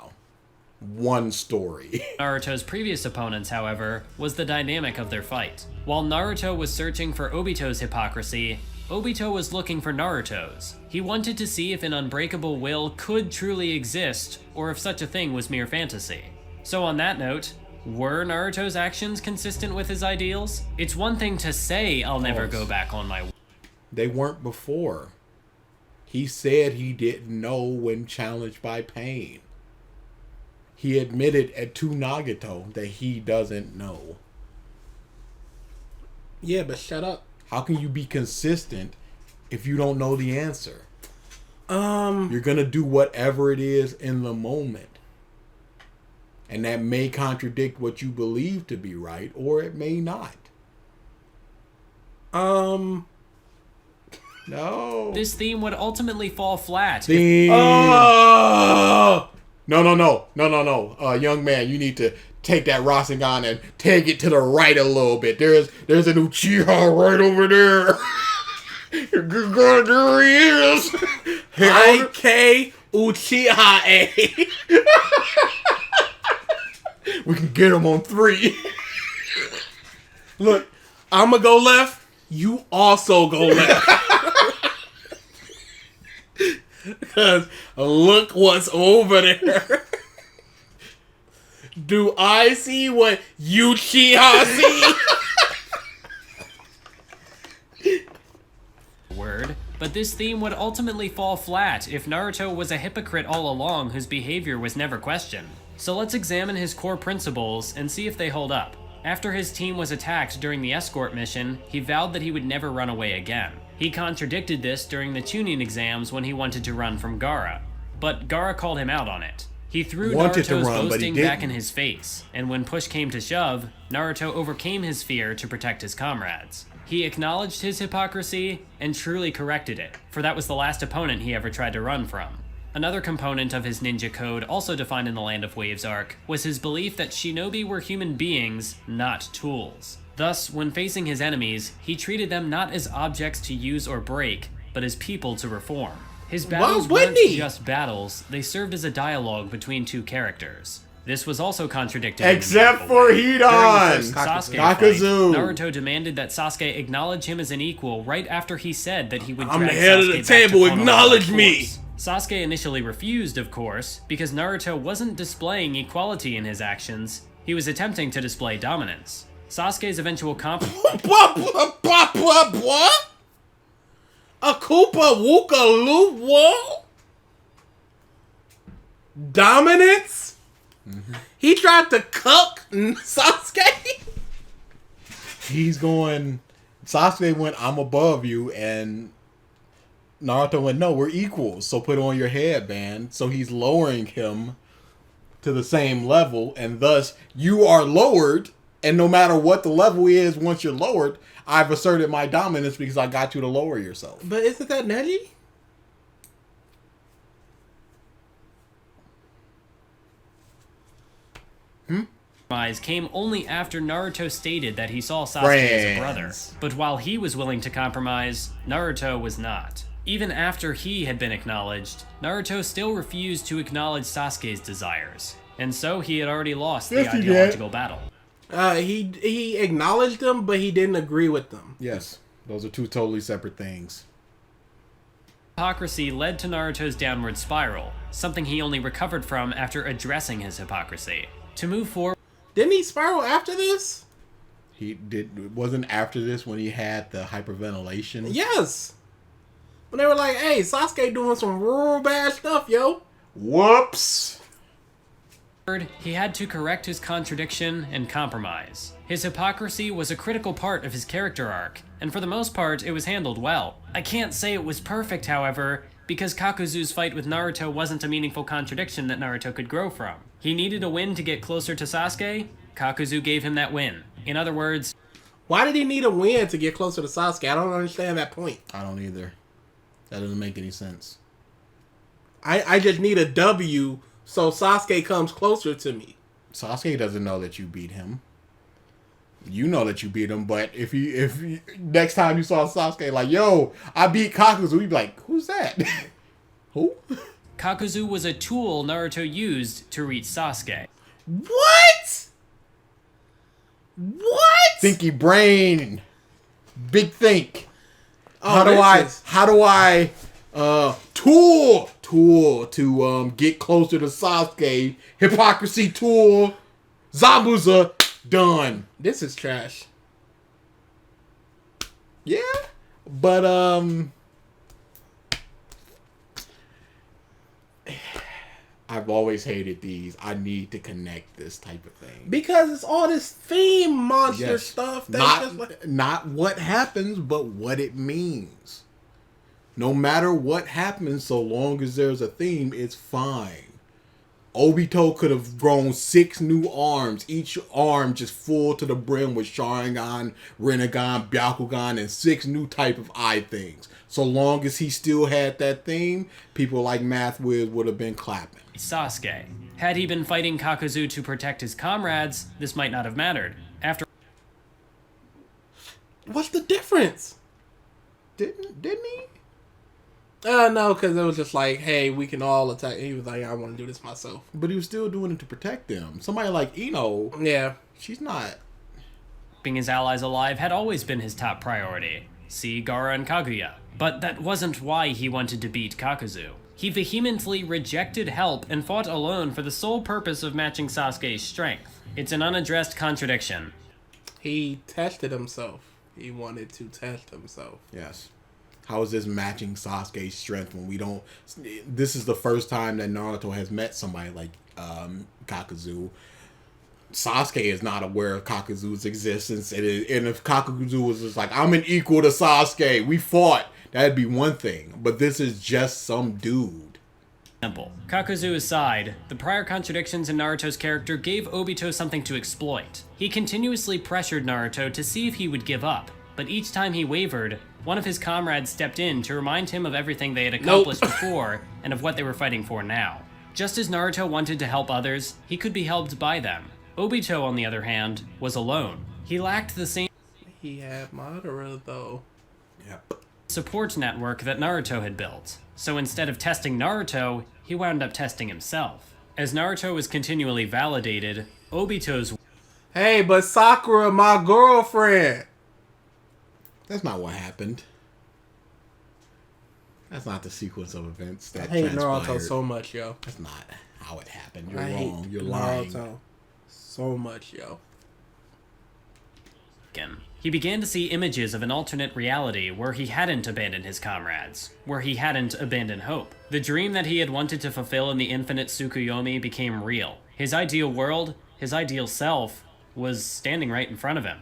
One story. Naruto's previous opponents, however, was the dynamic of their fight. While Naruto was searching for Obito's hypocrisy, Obito was looking for Naruto's. He wanted to see if an unbreakable will could truly exist, or if such a thing was mere fantasy. So on that note, were Naruto's actions consistent with his ideals? It's one thing to say, I'll never go back on my... They weren't before. He said he didn't know when challenged by Pain. He admitted to Nagato that he doesn't know. Yeah, but shut up. How can you be consistent if you don't know the answer? You're gonna do whatever it is in the moment. And that may contradict what you believe to be right, or it may not. No. This theme would ultimately fall flat. Young man, you need to take that Rasengan and take it to the right a little bit. There's an Uchiha right over there. There he is. IK Uchiha. We can get him on 3. Look, I'm gonna go left. You also go left. Because look what's over there. Do I see what Uchiha see? Word, but this theme would ultimately fall flat if Naruto was a hypocrite all along whose behavior was never questioned. So let's examine his core principles and see if they hold up. After his team was attacked during the escort mission, he vowed that he would never run away again. He contradicted this during the Chunin exams when he wanted to run from Gaara, but Gaara called him out on it. He threw Naruto's boasting back in his face, and when push came to shove, Naruto overcame his fear to protect his comrades. He acknowledged his hypocrisy and truly corrected it, for that was the last opponent he ever tried to run from. Another component of his ninja code, also defined in the Land of Waves arc, was his belief that shinobi were human beings, not tools. Thus, when facing his enemies, he treated them not as objects to use or break, but as people to reform. His battles weren't just battles, they served as a dialogue between two characters. This was also contradicted except for Hidan! Sasuke fight, Naruto demanded that Sasuke acknowledge him as an equal right after he said that he would drag I'm the head Sasuke of the back table, to acknowledge me! Sasuke initially refused, of course, because Naruto wasn't displaying equality in his actions, he was attempting to display dominance. Sasuke's eventual What? A Koopa Wooka Loop what? Dominance? Mm-hmm. He tried to cuck Sasuke? Sasuke went, I'm above you, and Naruto went, no, we're equals, so put on your headband. So he's lowering him to the same level, and thus you are lowered, and no matter what the level is, once you're lowered, I've asserted my dominance because I got you to lower yourself. But isn't that Neji? Came only after Naruto stated that he saw Sasuke as a brother. But while he was willing to compromise, Naruto was not. Even after he had been acknowledged, Naruto still refused to acknowledge Sasuke's desires. And so he had already lost the ideological battle. He acknowledged them, but he didn't agree with them. Yes, those are two totally separate things. Hypocrisy led to Naruto's downward spiral, something he only recovered from after addressing his hypocrisy. To move forward... Didn't he spiral after this? He did. It wasn't after this when he had the hyperventilation? Yes. When they were like, hey, Sasuke doing some real bad stuff, yo. Whoops. He had to correct his contradiction and compromise. His hypocrisy was a critical part of his character arc, and for the most part, it was handled well. I can't say it was perfect, however, because Kakuzu's fight with Naruto wasn't a meaningful contradiction that Naruto could grow from. He needed a win to get closer to Sasuke. Kakuzu gave him that win. In other words... Why did he need a win to get closer to Sasuke? I don't understand that point. I don't either. That doesn't make any sense. I just need a W so Sasuke comes closer to me. Sasuke doesn't know that you beat him. You know that you beat him, but if you next time you saw Sasuke like, yo, I beat Kakuzu, you'd be like, who's that? Who? Kakuzu was a tool Naruto used to reach Sasuke. What? What? Thinky brain. Big think. Oh, how do I tool to get closer to Sasuke? Hypocrisy tool. Zabuza done. This is trash. Yeah, but I've always hated these. I need to connect this type of thing because it's all this theme monster stuff. Not what happens, but what it means. No matter what happens, so long as there's a theme, it's fine. Obito could have grown 6 new arms, each arm just full to the brim with Sharingan, Rinnegan, Byakugan, and 6 new type of eye things. So long as he still had that theme, people like Mathwiz would have been clapping. Sasuke. Had he been fighting Kakuzu to protect his comrades, this might not have mattered. After What's the difference? Didn't he? No, because it was just like, hey, we can all attack. He was like, I want to do this myself. But he was still doing it to protect them. Somebody like Ino, Yeah. she's not. keeping his allies alive had always been his top priority. See Gaara and Kaguya. But that wasn't why he wanted to beat Kakuzu. He vehemently rejected help and fought alone for the sole purpose of matching Sasuke's strength. It's an unaddressed contradiction. He tested himself. He wanted to test himself. Yes. How is this matching Sasuke's strength when we don't... This is the first time that Naruto has met somebody like Kakuzu. Sasuke is not aware of Kakuzu's existence. And if Kakuzu was just like, I'm an equal to Sasuke, we fought, that'd be one thing. But this is just some dude. Simple. Kakuzu aside, the prior contradictions in Naruto's character gave Obito something to exploit. He continuously pressured Naruto to see if he would give up, but each time he wavered, one of his comrades stepped in to remind him of everything they had accomplished before and of what they were fighting for now. Just as Naruto wanted to help others, he could be helped by them. Obito, on the other hand, was alone. He lacked the same He had Madara, though. Yep. support network that Naruto had built. So instead of testing Naruto, he wound up testing himself. As Naruto was continually validated, Obito's Hey, but Sakura, my girlfriend. That's not what happened. That's not the sequence of events that I hate transpired. Naruto so much, yo. That's not how it happened. You're I wrong. hate You're lying. Naruto so much, yo. He began to see images of an alternate reality where he hadn't abandoned his comrades, where he hadn't abandoned hope. The dream that he had wanted to fulfill in the infinite Tsukuyomi became real. His ideal world, his ideal self, was standing right in front of him.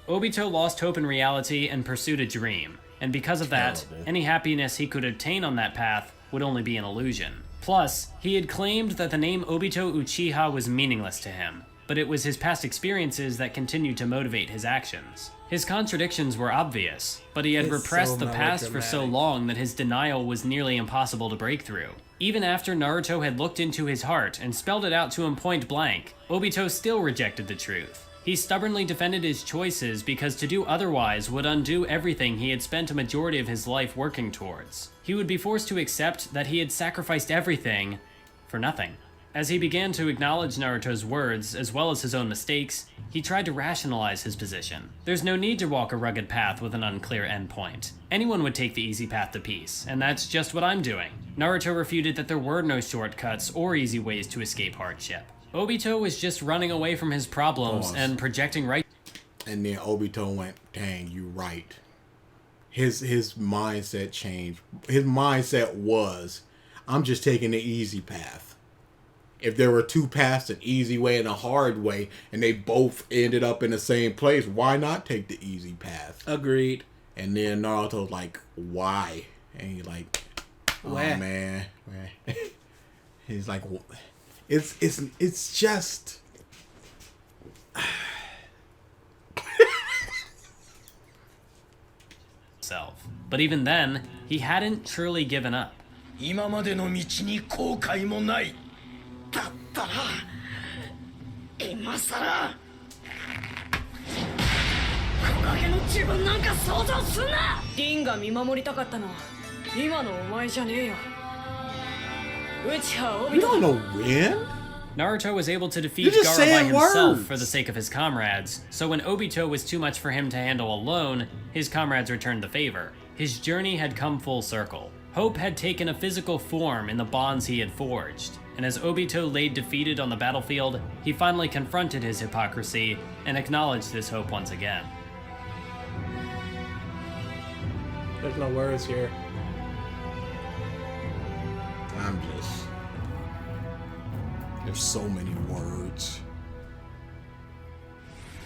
Obito lost hope in reality and pursued a dream, and because of that, any happiness he could obtain on that path would only be an illusion. Plus, he had claimed that the name Obito Uchiha was meaningless to him, but it was his past experiences that continued to motivate his actions. His contradictions were obvious, but he had It's repressed so the past for so melodramatic. long that his denial was nearly impossible to break through. Even after Naruto had looked into his heart and spelled it out to him point blank, Obito still rejected the truth. He stubbornly defended his choices because to do otherwise would undo everything he had spent a majority of his life working towards. He would be forced to accept that he had sacrificed everything for nothing. As he began to acknowledge Naruto's words, as well as his own mistakes, he tried to rationalize his position. There's no need to walk a rugged path with an unclear endpoint. Anyone would take the easy path to peace, and that's just what I'm doing. Naruto refuted that there were no shortcuts or easy ways to escape hardship. Obito was just running away from his problems Pause. and projecting right. And then Obito went, dang, you right. His mindset changed. His mindset was, I'm just taking the easy path. If there were two paths, an easy way and a hard way, and they both ended up in the same place, why not take the easy path? Agreed. And then Naruto's like, why? And he's like, oh Why? man. He's like, it's just... himself. But even then, he hadn't truly given up. 今までの道に後悔もないだったら今さら木陰の自分なんか想像すんなリンが見守りたかったのは今のお前じゃねえようちは帯 You と don't know when? Naruto was able to defeat You're just Gaara by saying himself words. for the sake of his comrades, so when Obito was too much for him to handle alone, his comrades returned the favor. His journey had come full circle. Hope had taken a physical form in the bonds he had forged, and as Obito lay defeated on the battlefield, he finally confronted his hypocrisy and acknowledged this hope once again. There's no words here. I'm just... There's so many words.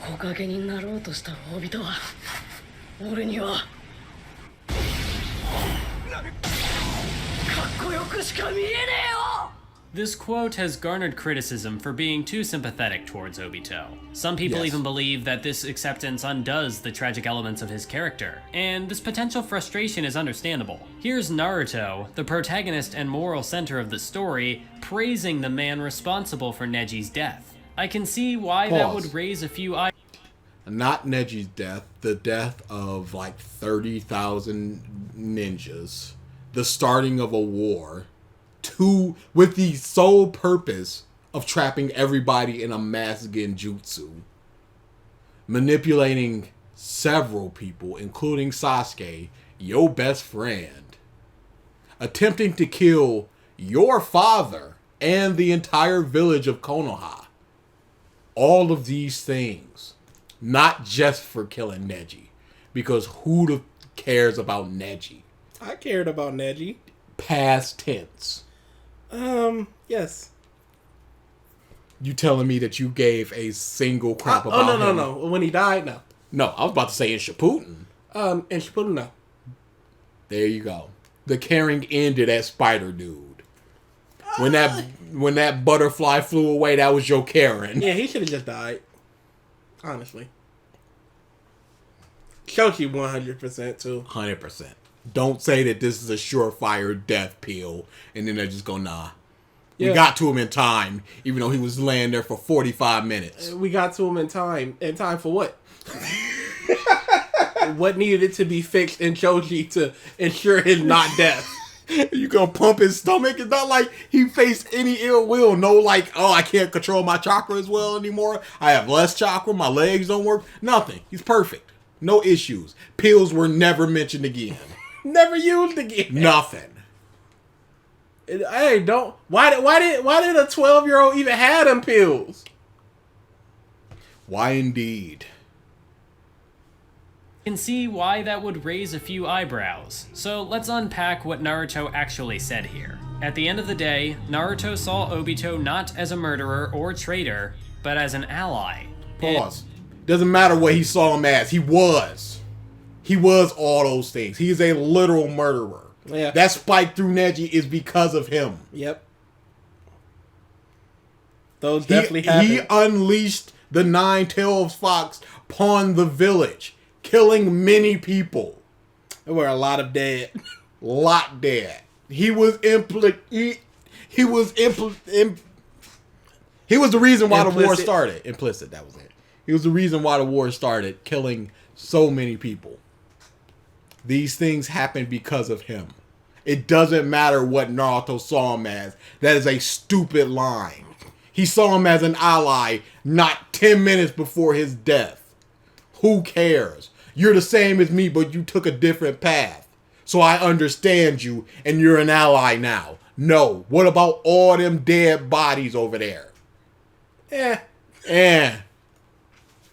木陰になろうとした帯とは俺にはかっこよくしか見えねえよ This quote has garnered criticism for being too sympathetic towards Obito. Some people Yes. even believe that this acceptance undoes the tragic elements of his character, and this potential frustration is understandable. Here's Naruto, the protagonist and moral center of the story, praising the man responsible for Neji's death. I can see why that Pause. would raise a few Not Neji's death, the death of like 30,000 ninjas, the starting of a war, with the sole purpose of trapping everybody in a mass genjutsu, manipulating several people, including Sasuke, your best friend, attempting to kill your father and the entire village of Konoha. All of these things, not just for killing Neji, because who cares about Neji? I cared about Neji. Past tense. Yes. You telling me that you gave a single crap about Oh, no, him? no. When he died, no. No, I was about to say in Shippuden. And Shippuden, no. There you go. The caring ended at Spider Dude. When that butterfly flew away, that was your caring. Yeah, he should have just died. Honestly. Shochi 100% too. 100%. Don't say that this is a surefire death pill, and then they're just go, nah. Yeah. We got to him in time, even though he was laying there for 45 minutes. We got to him in time. In time for what? What needed to be fixed in Shoji to ensure his not death? You gonna pump his stomach? It's not like he faced any ill will. No, like, oh, I can't control my chakra as well anymore. I have less chakra. My legs don't work. Nothing. He's perfect. No issues. Pills were never mentioned again. Never used again. Nothing. Hey, don't. Why did a 12-year-old even have them pills? Why indeed? can see why that would raise a few eyebrows. So let's unpack what Naruto actually said here. At the end of the day, Naruto saw Obito not as a murderer or traitor, but as an ally. Pause. Doesn't matter what he saw him as. He was. He was all those things. He is a literal murderer. Yeah. That spike through Neji is because of him. Yep. Those definitely happened. He unleashed the Nine-Tailed Fox upon the village, killing many people. There were a lot of dead. Lot dead. He was the reason why the war Implicit. started. Implicit, that was it. He was the reason why the war started, killing so many people. These things happened because of him. It doesn't matter what Naruto saw him as. That is a stupid line. He saw him as an ally not 10 minutes before his death. Who cares? You're the same as me, but you took a different path. So I understand you, and you're an ally now. No. What about all them dead bodies over there?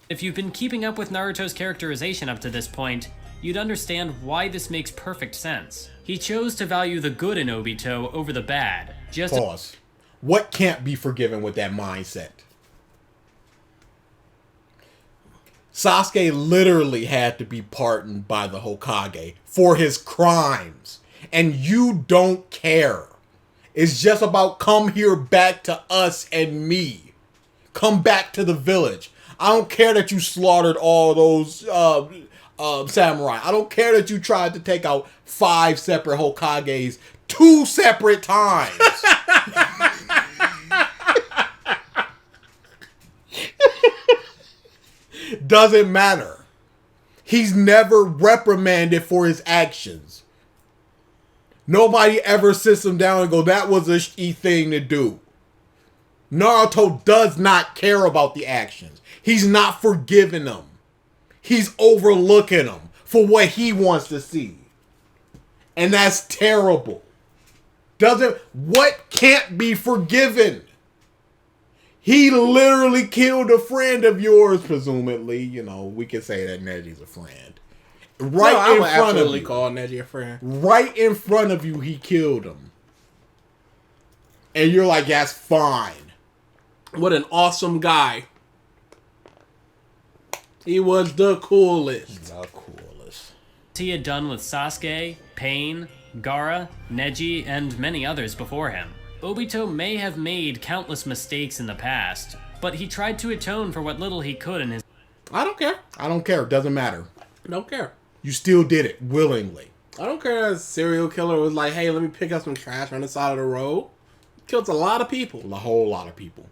If you've been keeping up with Naruto's characterization up to this point, you'd understand why this makes perfect sense. He chose to value the good in Obito over the bad. Pause. What can't be forgiven with that mindset? Sasuke literally had to be pardoned by the Hokage for his crimes. And you don't care. It's just about come here back to us and me. Come back to the village. I don't care that you slaughtered all those samurai. I don't care that you tried to take out 5 separate Hokages 2 separate times. Doesn't matter. He's never reprimanded for his actions. Nobody ever sits him down and go, that was a shitty thing to do. Naruto does not care about the actions. He's not forgiving them. He's overlooking them for what he wants to see. And that's terrible. What can't be forgiven? He literally killed a friend of yours, presumably. You know, we can say that Neji's a friend. Right in front of you. Call Neji a friend. Right in front of you, he killed him. And you're like, that's fine. What an awesome guy. He was the coolest. The coolest. he had done with Sasuke, Pain, Gaara, Neji, and many others before him. Obito may have made countless mistakes in the past, but he tried to atone for what little he could in his... I don't care. I don't care. It doesn't matter. I don't care. You still did it willingly. I don't care that a serial killer was like, hey, let me pick up some trash on the side of the road. Killed a lot of people. A whole lot of people.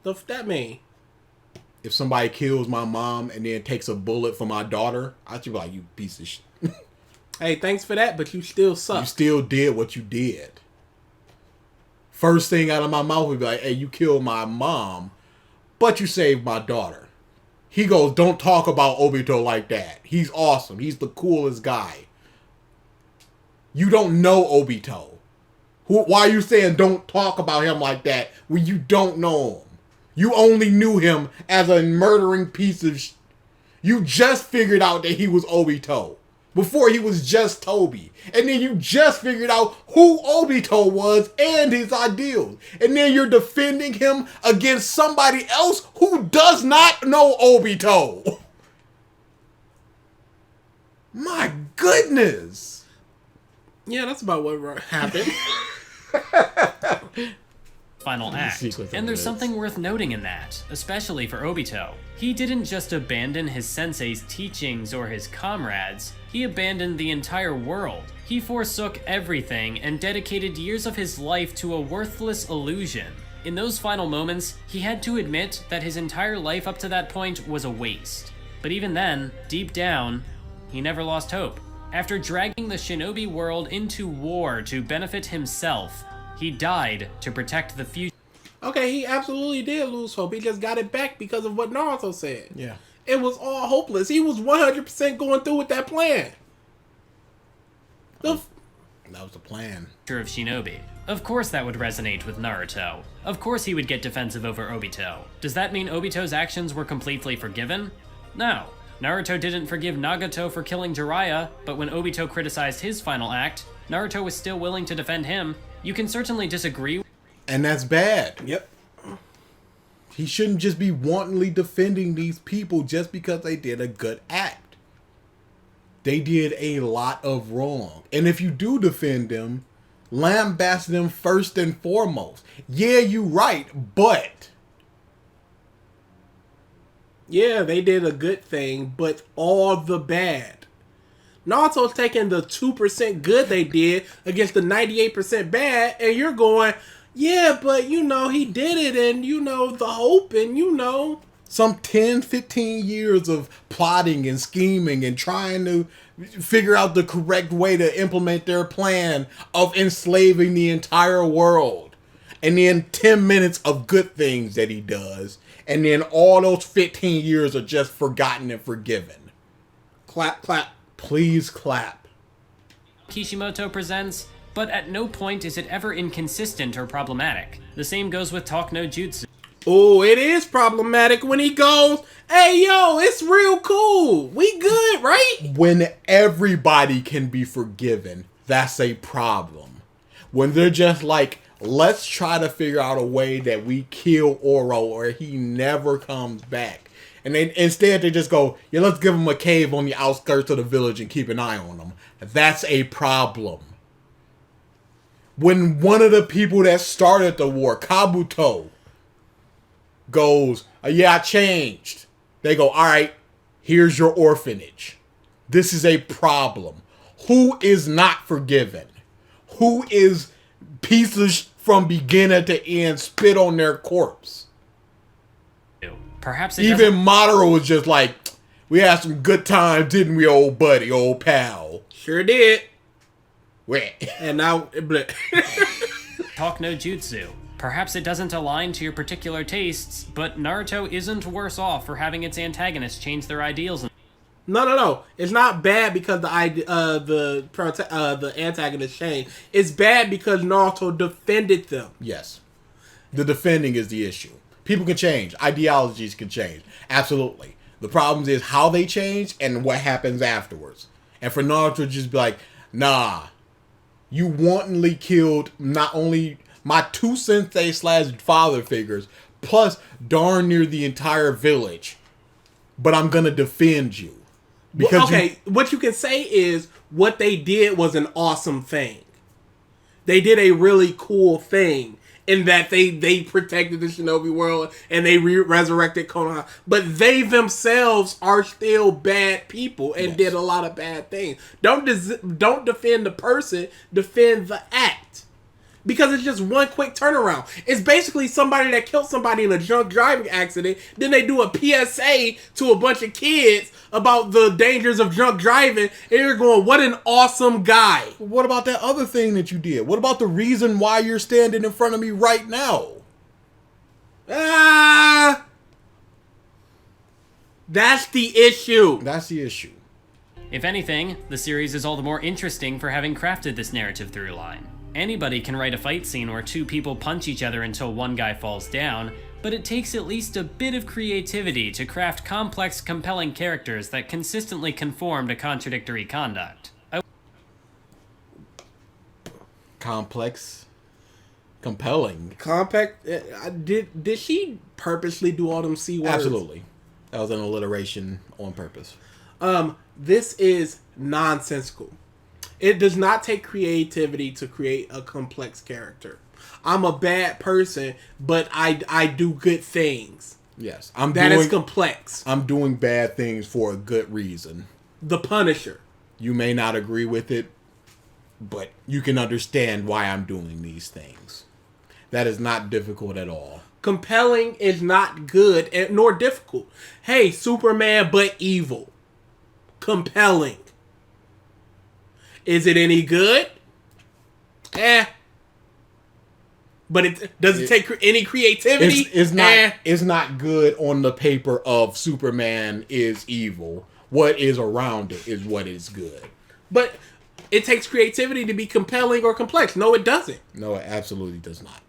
The f that mean? If somebody kills my mom and then takes a bullet for my daughter, I should be like, you piece of shit. Hey, thanks for that, but you still suck. You still did what you did. First thing out of my mouth would be like, hey, you killed my mom, but you saved my daughter. He goes, don't talk about Obito like that. He's awesome. He's the coolest guy. You don't know Obito. Why are you saying don't talk about him like that when you don't know him? You only knew him as a murdering piece of You just figured out that he was Obito. Before he was just Toby. And then you just figured out who Obito was and his ideals. And then you're defending him against somebody else who does not know Obito. My goodness. Yeah, that's about what happened. Final act. And there's something worth noting in that, especially for Obito. He didn't just abandon his sensei's teachings or his comrades, he abandoned the entire world. He forsook everything and dedicated years of his life to a worthless illusion. In those final moments, he had to admit that his entire life up to that point was a waste. But even then, deep down, he never lost hope. After dragging the shinobi world into war to benefit himself, he died to protect the future. Okay, he absolutely did lose hope. He just got it back because of what Naruto said. Yeah. It was all hopeless. He was 100% going through with that plan. That was the plan. Of shinobi. Of course that would resonate with Naruto. Of course he would get defensive over Obito. Does that mean Obito's actions were completely forgiven? No. Naruto didn't forgive Nagato for killing Jiraiya, but when Obito criticized his final act, Naruto was still willing to defend him. You can certainly disagree. And that's bad. Yep. He shouldn't just be wantonly defending these people just because they did a good act. They did a lot of wrong. And if you do defend them, lambast them first and foremost. Yeah, you right, but... Yeah, they did a good thing, but all the bad. Naruto's taking the 2% good they did against the 98% bad, and you're going, yeah, but, you know, he did it, and, you know, the hope, and, you know... Some 10, 15 years of plotting and scheming and trying to figure out the correct way to implement their plan of enslaving the entire world. And then 10 minutes of good things that he does. And then all those 15 years are just forgotten and forgiven. Clap, clap. Please clap. Kishimoto presents, but at no point is it ever inconsistent or problematic. The same goes with Talk No Jutsu. Oh, it is problematic when he goes, hey, yo, it's real cool. We good, right? When everybody can be forgiven, that's a problem. When they're just like, let's try to figure out a way that we kill Oro or he never comes back. And then instead they just go, yeah, let's give him a cave on the outskirts of the village and keep an eye on him. That's a problem. When one of the people that started the war, Kabuto, goes, yeah, I changed. They go, all right, here's your orphanage. This is a problem. Who is not forgiven? Who is pieces from beginning to end spit on their corpse? Perhaps it even Madara was just like, we had some good times, didn't we, old buddy, old pal? Sure did. Wait. And now, Talk No Jutsu. Perhaps it doesn't align to your particular tastes, but Naruto isn't worse off for having its antagonists change their ideals. No. It's not bad because the antagonist changed. It's bad because Naruto defended them. Yes. The defending is the issue. People can change. Ideologies can change. Absolutely. The problem is how they change and what happens afterwards. And for Naruto to just be like, nah, you wantonly killed not only my two sensei / father figures, plus darn near the entire village. But I'm going to defend you. Because what you can say is what they did was an awesome thing. They did a really cool thing in that they protected the shinobi world and they resurrected Konoha. But they themselves are still bad people and did a lot of bad things. Don't defend the person, defend the act. Because it's just one quick turnaround. It's basically somebody that killed somebody in a drunk driving accident. Then they do a PSA to a bunch of kids about the dangers of drunk driving. And you're going, what an awesome guy. What about that other thing that you did? What about the reason why you're standing in front of me right now? That's the issue. That's the issue. If anything, the series is all the more interesting for having crafted this narrative through line. Anybody can write a fight scene where two people punch each other until one guy falls down, but it takes at least a bit of creativity to craft complex, compelling characters that consistently conform to contradictory conduct. Complex, compelling. Compact. Did she purposely do all them C words? Absolutely. That was an alliteration on purpose. This is nonsensical. It does not take creativity to create a complex character. I'm a bad person, but I do good things. Yes. That is complex. I'm doing bad things for a good reason. The Punisher. You may not agree with it, but you can understand why I'm doing these things. That is not difficult at all. Compelling is not good nor difficult. Hey, Superman, but evil. Compelling. Is it any good? But does it take any creativity? It's not good on the paper of Superman is evil. What is around it is what is good. But it takes creativity to be compelling or complex. No, it doesn't. No, it absolutely does not.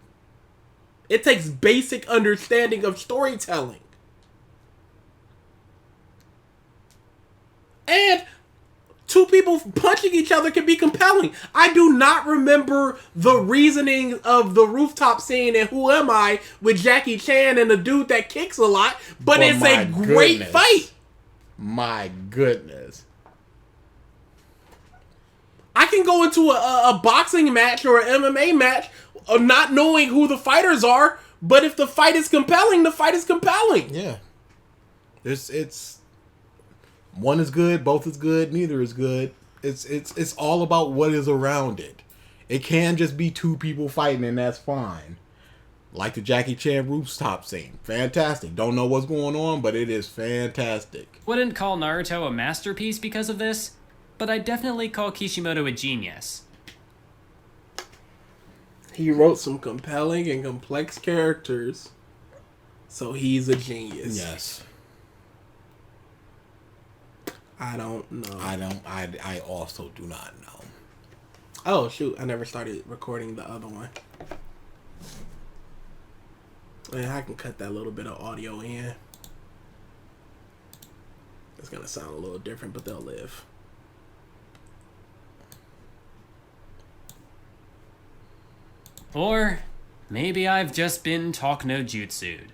It takes basic understanding of storytelling. And two people punching each other can be compelling. I do not remember the reasoning of the rooftop scene in Who Am I with Jackie Chan and the dude that kicks a lot, but it's a great fight. My goodness. I can go into a boxing match or an MMA match not knowing who the fighters are, but if the fight is compelling, the fight is compelling. Yeah. It's one is good, both is good, neither is good. It's all about what is around it. It can just be two people fighting and that's fine. Like the Jackie Chan rooftop scene. Fantastic. Don't know what's going on, but it is fantastic. Wouldn't call Naruto a masterpiece because of this, but I'd definitely call Kishimoto a genius. He wrote some compelling and complex characters, so he's a genius. Yes. I don't know. I also do not know. Oh, shoot. I never started recording the other one. And I can cut that little bit of audio in. It's going to sound a little different, but they'll live. Or maybe I've just been talk no jutsu'd.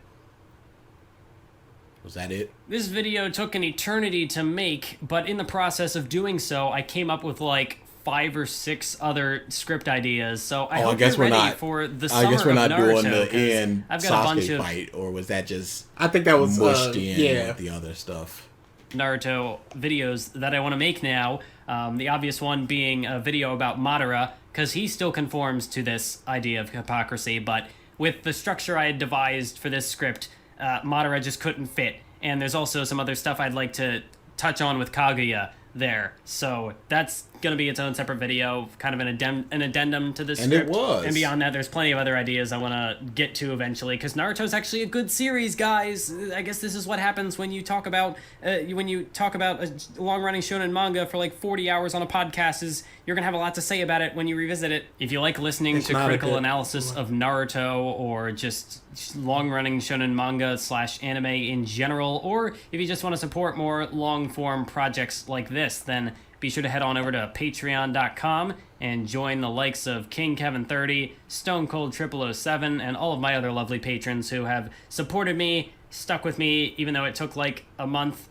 Was that it? This video took an eternity to make, but in the process of doing so, I came up with like 5 or 6 other script ideas. So I hope you're ready for the summer of Naruto. I guess we're not doing the end Sasuke fight, or was that just? I think that was mushed in with the other stuff. Naruto videos that I want to make now. The obvious one being a video about Madara, because he still conforms to this idea of hypocrisy, but with the structure I had devised for this script, Madara just couldn't fit. And there's also some other stuff I'd like to touch on with Kaguya there. So that's going to be its own separate video, kind of an addendum to this script. And it was. And beyond that, there's plenty of other ideas I want to get to eventually, because Naruto's actually a good series, guys. I guess this is what happens when you talk about a long-running shonen manga for like 40 hours on a podcast, is you're going to have a lot to say about it when you revisit it. If you like listening to critical analysis of Naruto, or just long-running shonen manga / anime in general, or if you just want to support more long-form projects like this, then be sure to head on over to patreon.com and join the likes of King Kevin 30, Stone Cold 007, and all of my other lovely patrons who have supported me, stuck with me, even though it took like a month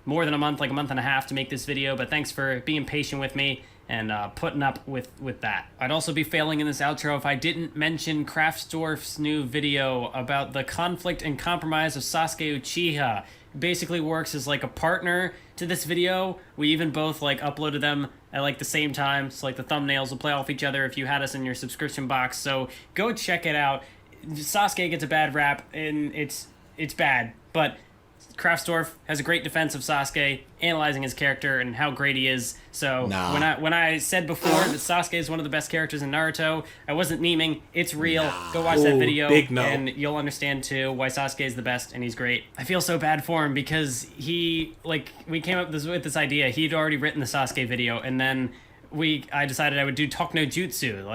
more than a month, like a month and a half to make this video, but thanks for being patient with me and putting up with that. I'd also be failing in this outro if I didn't mention Kraftsdorf's new video about the conflict and compromise of Sasuke Uchiha. It basically works as like a partner to this video. We even both like uploaded them at like the same time, so like the thumbnails will play off each other if you had us in your subscription box, so go check it out. Sasuke gets a bad rap, and it's bad, but Kraftsdorf has a great defense of Sasuke, analyzing his character and how great he is. So when I said before that Sasuke is one of the best characters in Naruto, I wasn't memeing. It's real. Go watch that video, and you'll understand too why Sasuke is the best, and he's great. I feel so bad for him because we came up with this idea. He'd already written the Sasuke video, and then I decided I would do Talk No Jutsu.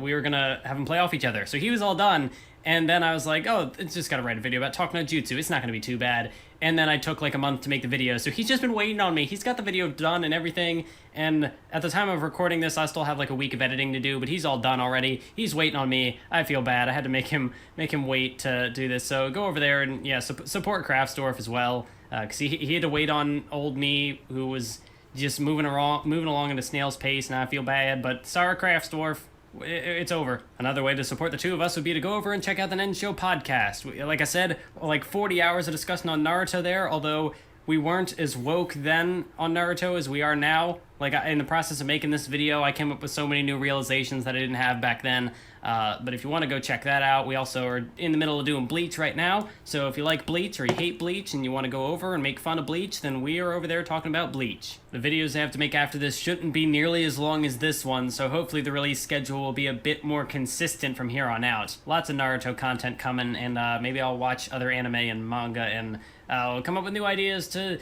We were gonna have them play off each other. So he was all done. And then I was like, oh, it's just got to write a video about Talk No Jutsu. It's not going to be too bad. And then I took like a month to make the video. So he's just been waiting on me. He's got the video done and everything. And at the time of recording this, I still have like a week of editing to do, but he's all done already. He's waiting on me. I feel bad. I had to make him wait to do this. So go over there and yeah, support Kraftsdorf as well. Because he had to wait on old me, who was just moving along at a snail's pace, and I feel bad. But sorry, Kraftsdorf. It's over. Another way to support the two of us would be to go over and check out the Nen Show podcast. Like I said, like 40 hours of discussion on Naruto there, although we weren't as woke then on Naruto as we are now. Like, in the process of making this video, I came up with so many new realizations that I didn't have back then. But if you want to go check that out, we also are in the middle of doing Bleach right now. So if you like Bleach or you hate Bleach and you want to go over and make fun of Bleach, then we are over there talking about Bleach. The videos I have to make after this shouldn't be nearly as long as this one, so hopefully the release schedule will be a bit more consistent from here on out. Lots of Naruto content coming, and maybe I'll watch other anime and manga, and I'll come up with new ideas to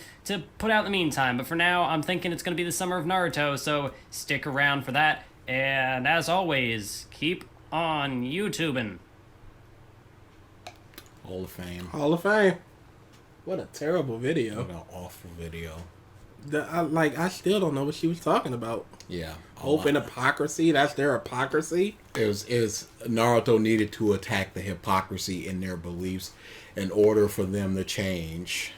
put out in the meantime. But for now, I'm thinking it's going to be the summer of Naruto, so stick around for that. And as always, keep on YouTubing. Hall of Fame. Hall of Fame. What a terrible video. What an awful video. I still don't know what she was talking about. Yeah. Hope and hypocrisy. That's their hypocrisy. It was Naruto needed to attack the hypocrisy in their beliefs in order for them to change.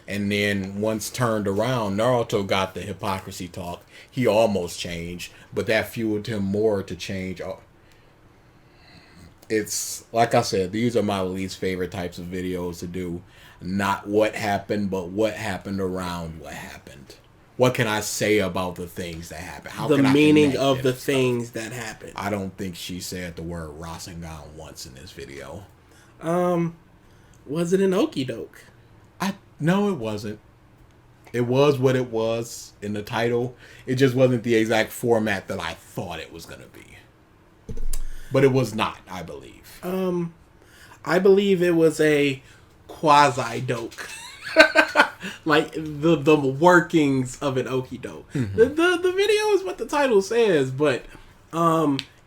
And then once turned around, Naruto got the hypocrisy talk. He almost changed, but that fueled him more to change. It's, like I said, these are my least favorite types of videos to do. Not what happened, but what happened around what happened. What can I say about the things that happened? How the can meaning I of the stuff? things that happened. I don't think she said the word Rasengan once in this video. Was it an okie doke? No, it wasn't. It was what it was in the title. It just wasn't the exact format that I thought it was going to be. But it was not, I believe. I believe it was a quasi-doke. Like the workings of an okie doke. Mm-hmm. The video is what the title says, but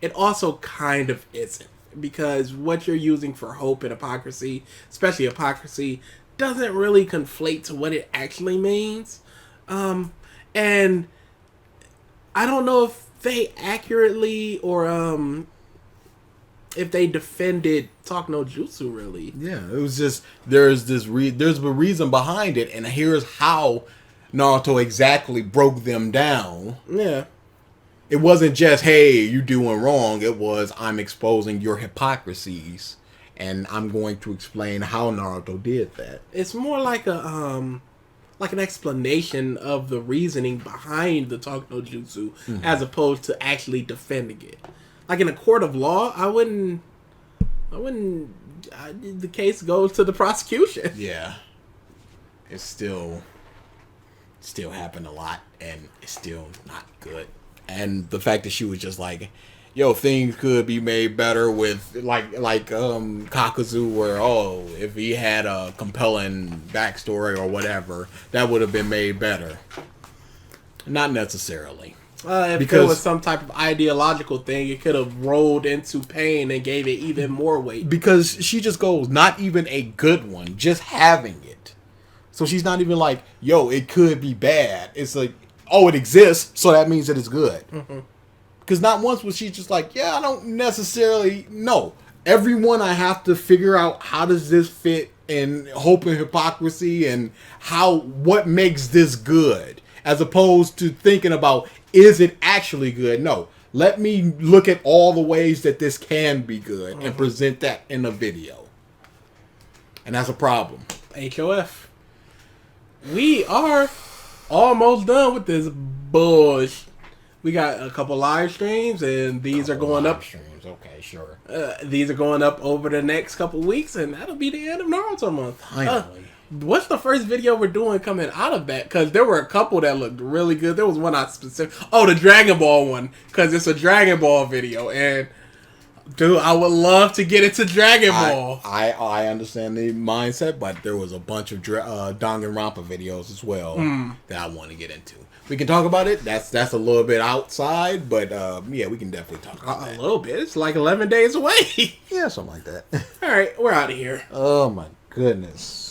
it also kind of isn't. Because what you're using for hope and hypocrisy, especially hypocrisy, doesn't really conflate to what it actually means. And I don't know if they accurately or if they defended Talk No Jutsu really. Yeah, it was just there's a reason behind it, and here's how Naruto exactly broke them down. Yeah. It wasn't just, hey, you doing wrong. It was, I'm exposing your hypocrisies, and I'm going to explain how Naruto did that. It's more like an explanation of the reasoning behind the Talk No Jutsu, as opposed to actually defending it. Like in a court of law, the case goes to the prosecution. Yeah. It's still happened a lot, and it's still not good. And the fact that she was just like, yo, things could be made better with like Kakuzu, where if he had a compelling backstory or whatever, that would have been made better. Not necessarily. If there was some type of ideological thing, it could have rolled into pain and gave it even more weight. Because she just goes, not even a good one, just having it. So she's not even like, yo, it could be bad. It's like, it exists, so that means that it's good. Because not once was she just like, yeah, I don't necessarily know. Everyone I have to figure out how does this fit and hope and hypocrisy and what makes this good, as opposed to thinking about, is it actually good? No. Let me look at all the ways that this can be good and present that in a video. And that's a problem. HOF. We are almost done with this bullshit. We got a couple live streams, and these are going up. Streams. Okay, sure. These are going up over the next couple weeks, and that'll be the end of Naruto Month. Finally. What's the first video we're doing coming out of that? Because there were a couple that looked really good. There was one I specific. Oh, the Dragon Ball one, because it's a Dragon Ball video, and dude, I would love to get into Dragon Ball. I understand the mindset, but there was a bunch of Danganronpa videos as well that I want to get into. We can talk about it. That's a little bit outside, but yeah, we can definitely talk about that. A little bit. It's like 11 days away. Yeah, something like that. All right, we're out of here. Oh my goodness.